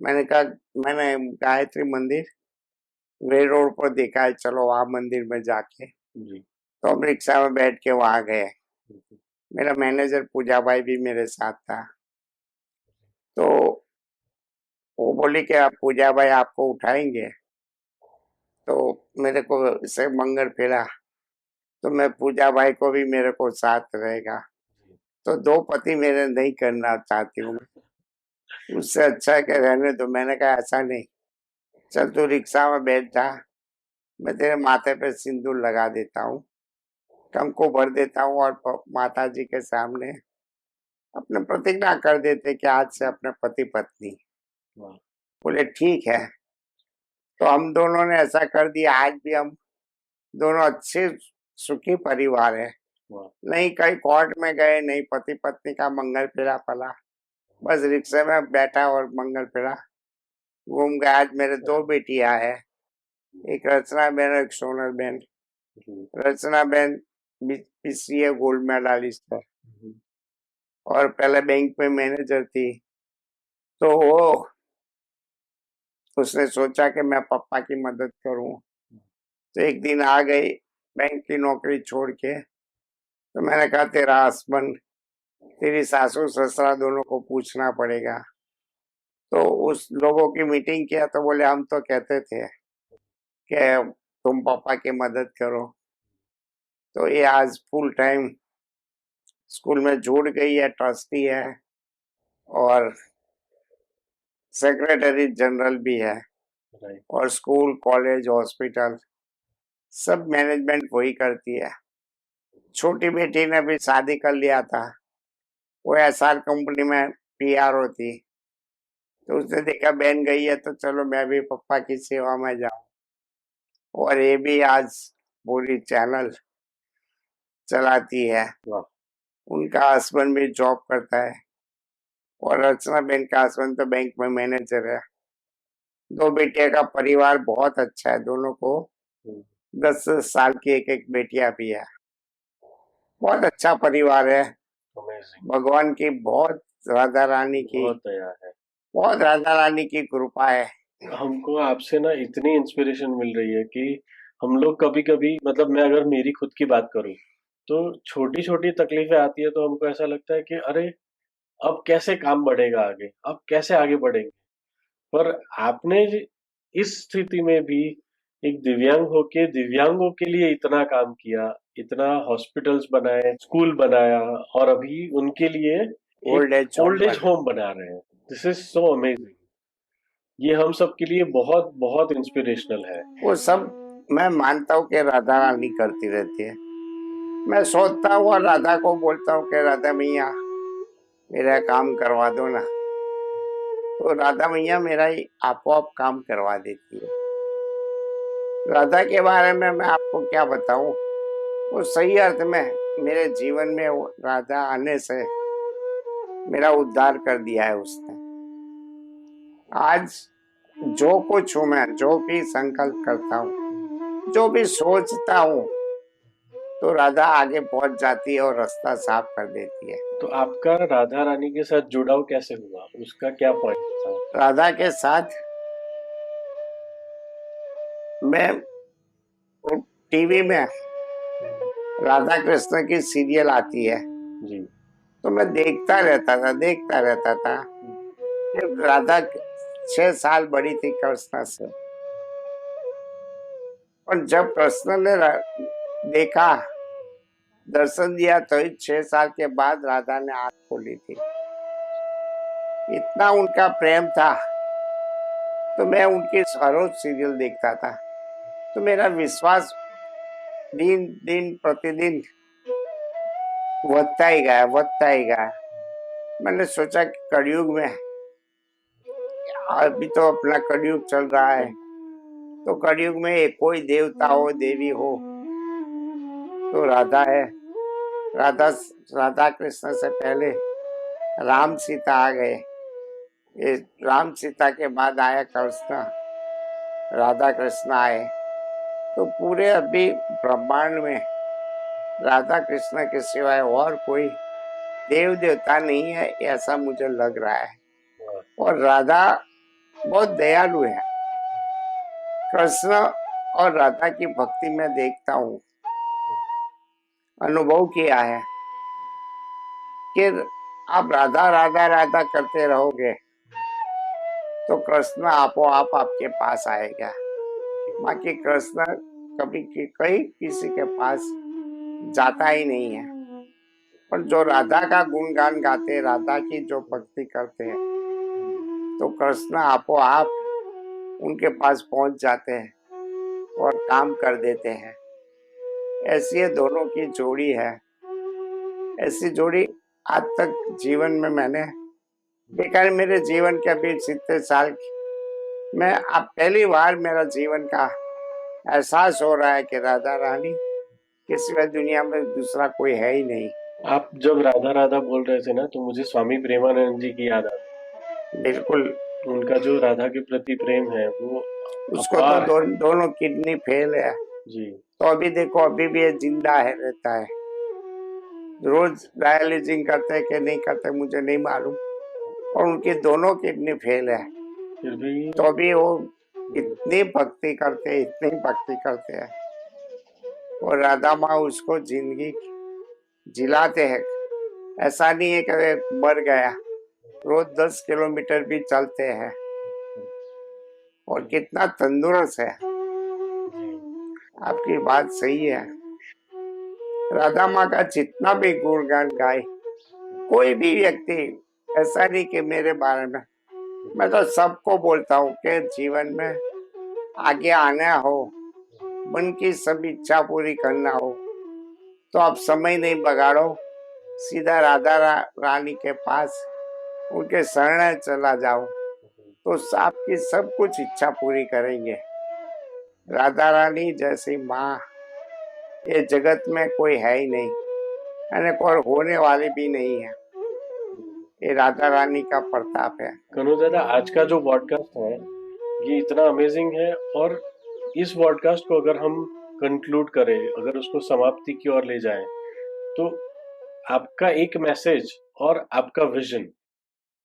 मैंने कहा मैंने गायत्री मंदिर वे रोड पर देखा है, चलो वहां मंदिर में जाके।
जी।
तो हम रिक्शा में बैठ के वहां गए। मेरा मैनेजर पूजा भाई भी मेरे साथ था। तो वो बोली कि आप पूजा भाई आपको उठाएंगे, तो मेरे को इसे मंगल फेरा, तो मैं पूजा भाई को भी मेरे को साथ रहेगा। तो 2 पति मेरे नहीं करना चाहती हूँ, उससे अच्छा है कि रहने दो। मैंने कहा ऐसा नहीं, चल तू रिक्शा में बैठ जा, मैं तेरे माथे पे सिंदूर लगा देता हूँ, कंको भर देता हूँ और माता जी के सामने अपने प्रतिज्ञा कर देते कि आज से अपने पति पत्नी।
वाह।
बोले ठीक है। तो हम दोनों ने ऐसा कर दिया। आज भी हम दोनों अच्छे सुखी परिवार है।
वाह।
नहीं कहीं कोर्ट में गए, नहीं पति पत्नी का मंगल फेरा पला, बस रिक्शे में बैठा और मंगल फेरा घूम गए। आज मेरे दो बेटियां हैं, एक रचना बहन और एक सोनल बहन।
जी।
रचना बहन PCA गोल्ड मेडलिस्ट है और पहले बैंक में मैनेजर थी। तो वो उसने सोचा कि मैं पापा की मदद करूं, तो एक दिन आ गई बैंक की नौकरी छोड़ के। तो मैंने कहा तेरा हस्बैंड, तेरी सासू ससुरा दोनों को पूछना पड़ेगा। तो उस लोगों की मीटिंग किया तो बोले हम तो कहते थे कि तुम पापा की मदद करो। तो ये आज फुल टाइम स्कूल में जुड़ गई है, ट्रस्टी है और सेक्रेटरी जनरल भी है।
राइट।
और स्कूल कॉलेज हॉस्पिटल सब मैनेजमेंट वही करती है। छोटी बेटी ने भी शादी कर लिया था, वो SR कंपनी में PRO थी। तो उसने देखा बहन गई है तो चलो मैं भी पापा की सेवा में जाऊं। और ये भी आज पूरी चैनल चलाती है।
वाह।
उनका हस्बैंड भी जॉब करता है और रचना बहन का हस्बैंड तो बैंक में मैनेजर है। दो बेटियों का परिवार बहुत अच्छा है, दोनों को 10 साल की एक एक बेटियां भी है। बहुत अच्छा परिवार है।
अमेजिंग।
भगवान की बहुत, राधा रानी की
बहुत दया है।
बहुत, राधा रानी की कृपा है।
हमको आपसे ना इतनी इंस्पिरेशन मिल रही है कि हम लोग कभी कभी, मतलब मैं अगर मेरी खुद की बात करूं, तो छोटी छोटी तकलीफें आती है तो हमको ऐसा लगता है कि अरे अब कैसे काम बढ़ेगा आगे, अब कैसे आगे बढ़ेंगे। पर आपने इस स्थिति में भी एक दिव्यांग होके दिव्यांगों के लिए इतना काम किया, इतना हॉस्पिटल्स बनाए, स्कूल बनाया, और अभी उनके लिए
ओल्ड
एक
एज होम
ओल्ड एज
पर
होम बना रहे हैं। This is so amazing. ये हम सब के लिए बहुत बहुत इंस्पिरेशनल है।
वो सब मैं मानता हूँ कि राधा रानी करती रहती है। मैं सोचता हूँ और राधा को बोलता हूँ कि राधा मैया मेरा काम करवा दो ना, तो राधा मैया मेरा ही आपो-आप काम करवा देती है। राधा के बारे में मैं आपको क्या बताऊं, वो सही अर्थ में मेरे जीवन में वो राधा आने से मेरा उद्धार कर दिया है उसने। आज जो कुछ हूं मैं, जो भी संकल्प करता हूँ, जो भी सोचता हूँ, तो राधा आगे पहुंच जाती है और रास्ता साफ कर देती है।
तो आपका राधा रानी के साथ जुड़ाव कैसे हुआ, उसका क्या पॉइंट था?
राधा के साथ मैं टीवी में राधा कृष्ण की सीरियल आती है
जी।
तो मैं देखता रहता था। फिर राधा 6 साल बड़ी थी कृष्ण से, और जब कृष्ण ने देखा, दर्शन दिया, तो 6 साल के बाद राधा ने आंख खोली थी। इतना उनका प्रेम था। तो मैं उनकी हर रोज सीरियल देखता था, तो मेरा विश्वास दिन दिन प्रतिदिन बढ़ता ही गया। मैंने सोचा कि कलयुग में, अभी तो अपना कलयुग चल रहा है, तो कलयुग में कोई देवता हो देवी हो तो राधा है। राधा राधा कृष्ण से पहले राम सीता आ गए, ये राम सीता के बाद आया कृष्ण, राधा कृष्ण आए। तो पूरे अभी ब्रह्मांड में राधा कृष्ण के सिवाय और कोई देव देवता नहीं है, ऐसा मुझे लग रहा है। और राधा बहुत दयालु है। कृष्ण और राधा की भक्ति में देखता हूँ, अनुभव किया है कि आप राधा राधा राधा करते रहोगे तो कृष्ण आपो आप आपके पास आएगा। बाकी कृष्ण कभी कहीं किसी के पास जाता ही नहीं है। पर जो राधा का गुणगान गाते, राधा की जो भक्ति करते हैं, तो कृष्ण आपो आप उनके पास पहुंच जाते हैं और काम कर देते हैं। ऐसी ये दोनों की जोड़ी है। ऐसी जोड़ी आज तक जीवन में मैंने देखा है। मेरे जीवन के अभी 70 साल में अब पहली बार मेरा जीवन का एहसास हो रहा है कि राधा रानी के सिवा दुनिया में दूसरा कोई है ही नहीं।
आप जब राधा राधा बोल रहे थे ना, तो मुझे स्वामी प्रेमानंद जी की याद आ गई।
बिल्कुल।
उनका जो राधा के प्रति प्रेम है वो
उसको तो
अपार है।
दोनों किडनी फेल है,
जी।
तो अभी देखो अभी भी ये जिंदा है, रहता है। रोज डायलिसिस करते हैं कि नहीं करते मुझे नहीं मालूम, और उनकी दोनों किडनी फेल है,
फिर भी
तो भी वो इतनी भक्ति करते हैं, इतनी भक्ति करते हैं। और राधा माँ उसको जिंदगी जिलाते हैं। ऐसा नहीं है कि मर गया, रोज 10 किलोमीटर भी चलते हैं, और कितना तंदुरुस्त है। आपकी बात सही है। राधा माँ का जितना भी गुणगान गाए कोई भी व्यक्ति, ऐसा नहीं कि मेरे बारे में, मैं तो सबको बोलता हूँ कि जीवन में आगे आना हो, मन की सब इच्छा पूरी करना हो, तो आप समय नहीं बगाड़ो, सीधा रानी के पास उनके शरण चला जाओ, तो आपकी सब कुछ इच्छा पूरी करेंगे। राधा रानी जैसी माँ ये जगत में कोई है ही नहीं, और होने वाली भी नहीं है। ये राधा रानी का प्रताप है।
कनु दादा, आज का जो पॉडकास्ट है ये इतना अमेजिंग है, और इस पॉडकास्ट को अगर हम कंक्लूड करें, अगर उसको समाप्ति की ओर ले जाएं, तो आपका एक मैसेज और आपका विजन,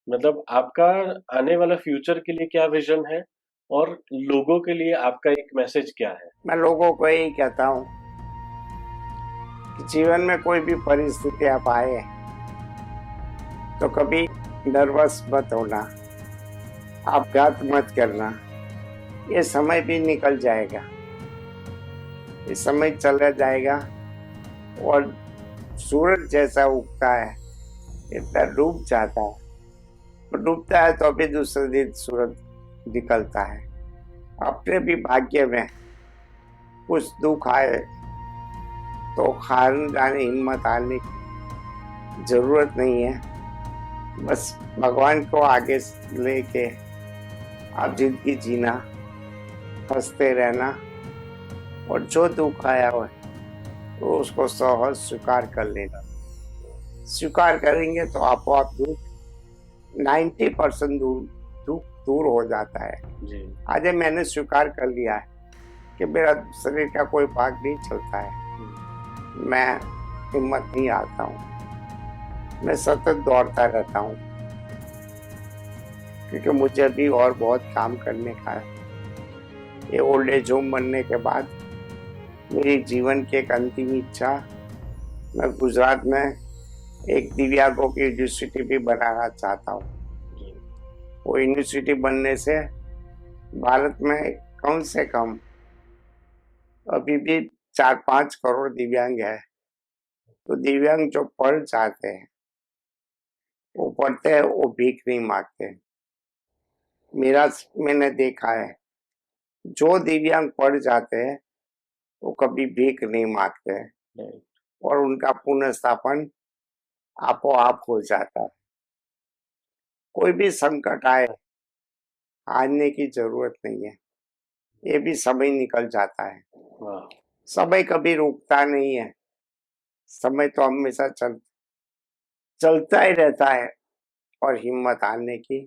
मतलब आपका आने वाला फ्यूचर के लिए क्या विजन है, और लोगों के लिए आपका एक मैसेज क्या है?
मैं लोगों को यही कहता हूँ कि जीवन में कोई भी परिस्थिति आप आए तो कभी नर्वस मत होना, आपघात मत करना। ये समय भी निकल जाएगा, ये समय चला जाएगा, और सूरज जैसा उगता है इतना डूब जाता है, तो डूबता है तो अभी दूसरे दिन सूरज निकलता है। अपने भी भाग्य में कुछ दुख आए तो हार जाने, हिम्मत हारने की जरूरत नहीं है। बस भगवान को आगे लेके आप जिंदगी जीना, हंसते रहना, और जो दुख आया हो तो उसको सहज स्वीकार कर लेना। स्वीकार करेंगे तो आपो आप दुख 90% दुख दूर हो जाता है।
जी।
आज मैंने स्वीकार कर लिया है कि मेरा शरीर का कोई भाग नहीं चलता है, मैं हिम्मत नहीं हारता हूँ, मैं सतत दौड़ता रहता हूँ, क्योंकि मुझे अभी और बहुत काम करने का है। ये ओल्ड एज होम बनने के बाद मेरी जीवन की एक अंतिम इच्छा, मैं गुजरात में एक दिव्यांगों की यूनिवर्सिटी भी बनाना चाहता हूँ। वो यूनिवर्सिटी बनने से भारत में कम से कम अभी भी 4-5 करोड़ दिव्यांग है, तो दिव्यांग जो पढ़ चाहते हैं वो पढ़ते हैं, वो भीख नहीं मांगते। मैंने देखा है जो दिव्यांग पढ़ जाते हैं वो कभी भीख नहीं मांगते हैं, और उनका पुनर्स्थापन आपो आप हो जाता है। कोई भी संकट आए, हारने की जरूरत नहीं है, ये भी समय निकल जाता है।
वाह।
समय कभी रुकता नहीं है, समय तो हमेशा चलता ही रहता है, और हिम्मत हारने की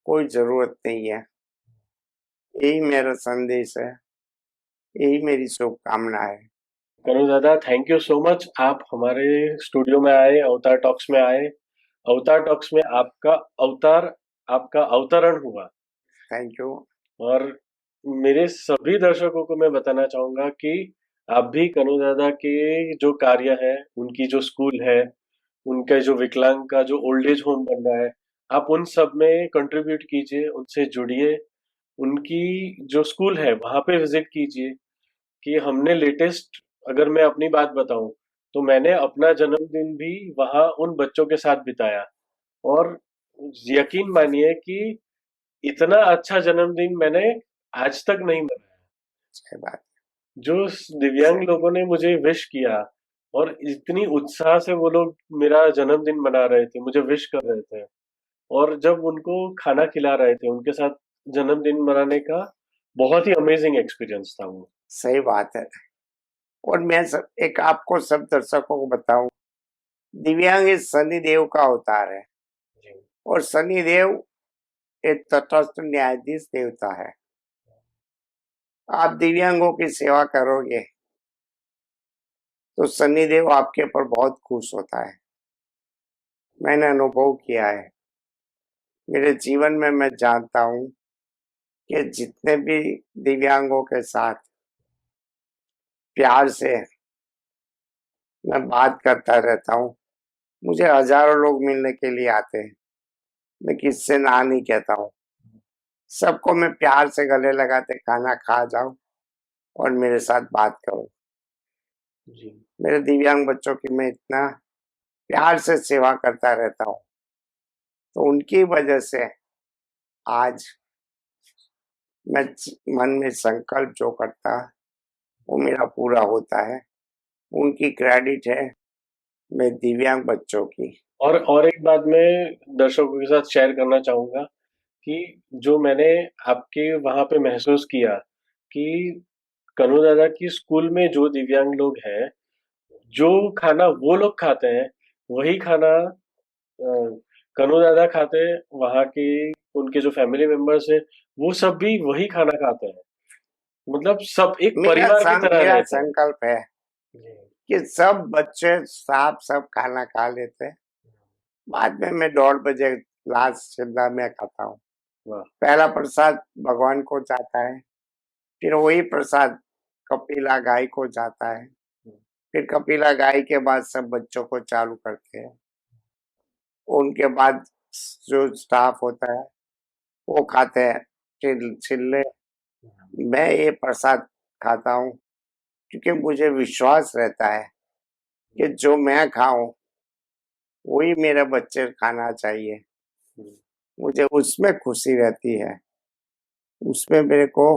कोई जरूरत नहीं है। यही मेरा संदेश है, यही मेरी शुभकामना है।
कनु दादा, थैंक यू सो मच, आप हमारे स्टूडियो में आए, अवतार टॉक्स में आए। अवतार टॉक्स में आपका अवतरण हुआ।
Thank you.
और मेरे सभी दर्शकों को मैं बताना चाहूंगा कि आप भी कनु दादा के जो कार्य है, उनकी जो स्कूल है, उनका जो विकलांग का जो ओल्ड एज होम बन रहा है, आप उन सब में कंट्रीब्यूट कीजिए, उनसे जुड़िए, उनकी जो स्कूल है वहां पे विजिट कीजिए। कि हमने लेटेस्ट, अगर मैं अपनी बात बताऊं, तो मैंने अपना जन्मदिन भी वहां उन बच्चों के साथ बिताया, और यकीन मानिए कि इतना अच्छा जन्मदिन मैंने आज तक नहीं मनाया।
सही बात।
जो दिव्यांग लोगों ने मुझे विश किया, और इतनी उत्साह से वो लोग मेरा जन्मदिन मना रहे थे, मुझे विश कर रहे थे, और जब उनको खाना खिला रहे थे, उनके साथ जन्मदिन मनाने का बहुत ही अमेजिंग एक्सपीरियंस था वो।
सही बात है। और मैं एक आपको सब दर्शकों को बताऊं, दिव्यांग इस शनि देव का अवतार है,
जी।
और शनि देव एक तटस्थ न्यायाधीश देवता है। आप दिव्यांगों की सेवा करोगे तो शनिदेव आपके ऊपर बहुत खुश होता है। मैंने अनुभव किया है मेरे जीवन में। मैं जानता हूँ कि जितने भी दिव्यांगों के साथ प्यार से मैं बात करता रहता हूँ, मुझे हजारों लोग मिलने के लिए आते हैं, मैं किससे ना नहीं कहता हूँ। सबको मैं प्यार से गले लगाते खाना खा जाओ और मेरे साथ बात करो।
जी
मेरे दिव्यांग बच्चों की मैं इतना प्यार से सेवा करता रहता हूँ, तो उनकी वजह से आज मैं मन में संकल्प जो करता वो मेरा पूरा होता है। उनकी क्रेडिट है मेरे दिव्यांग बच्चों की।
और एक बात मैं दर्शकों के साथ शेयर करना चाहूंगा कि जो मैंने आपके वहां पे महसूस किया कि कनु दादा की स्कूल में जो दिव्यांग लोग हैं, जो खाना वो लोग खाते हैं वही खाना कनु दादा खाते हैं। वहाँ की उनके जो फैमिली मेंबर्स है वो सब भी वही खाना खाते हैं। मतलब सब एक परिवार की तरह
मेरा
रहते हैं।
संकल्प है
जी
कि सब बच्चे साफ सब खाना खा लेते हैं। बाद में मैं 1:30 बजे लास्ट चिल्ला में खाता हूँ।
वाह
पहला प्रसाद भगवान को जाता है, फिर वही प्रसाद कपिला गाय को जाता है, फिर कपिला गाय के बाद सब बच्चों को चालू करते हैं। उनके बाद जो स्टाफ होता है वो खाते हैं चिल्ले। मैं ये प्रसाद खाता हूँ क्योंकि मुझे विश्वास रहता है कि जो मैं खाऊं वही मेरे बच्चे खाना चाहिए। मुझे उसमें खुशी रहती है, उसमें मेरे को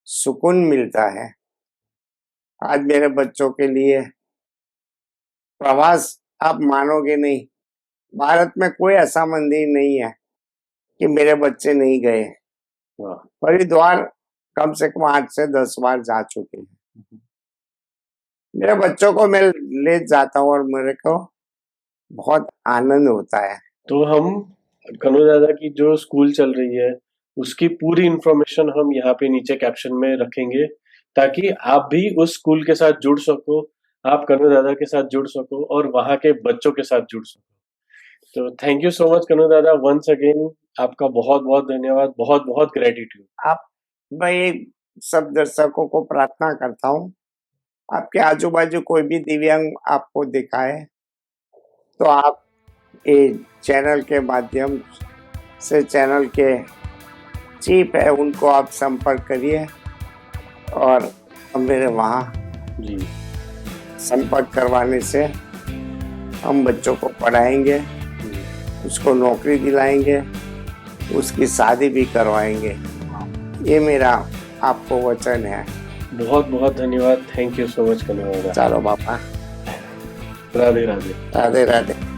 सुकून मिलता है। आज मेरे बच्चों के लिए प्रवास, आप मानोगे नहीं, भारत में कोई ऐसा मंदिर नहीं है कि मेरे बच्चे नहीं गए।
वाह
हरिद्वार कम से कम 8 से 10 बार जा चुके हैं। मेरे बच्चों को मैं ले जाता हूँ और मेरे को बहुत आनंद होता है।
तो हम कनु दादा की जो स्कूल चल रही है उसकी पूरी इंफॉर्मेशन हम यहाँ पे नीचे कैप्शन में रखेंगे ताकि आप भी उस स्कूल के साथ जुड़ सको, आप कनु दादा के साथ जुड़ सको और वहाँ के बच्चों के साथ जुड़ सको। तो थैंक यू सो मच कनु दादा, वंस अगेन आपका बहुत बहुत धन्यवाद, बहुत बहुत ग्रेटिट्यूड।
आप, मैं सब दर्शकों को प्रार्थना करता हूँ, आपके आजू बाजू कोई भी दिव्यांग आपको दिखाए तो आप ये चैनल के माध्यम से, चैनल के चीफ है उनको आप संपर्क करिए और मेरे वहाँ
जी
संपर्क करवाने से हम बच्चों को पढ़ाएंगे, उसको नौकरी दिलाएंगे, उसकी शादी भी करवाएंगे। ये मेरा आपको वचन है।
बहुत बहुत धन्यवाद, थैंक यू सो मच कनु दादा।
चलो बाबा,
राधे राधे।
राधे राधे।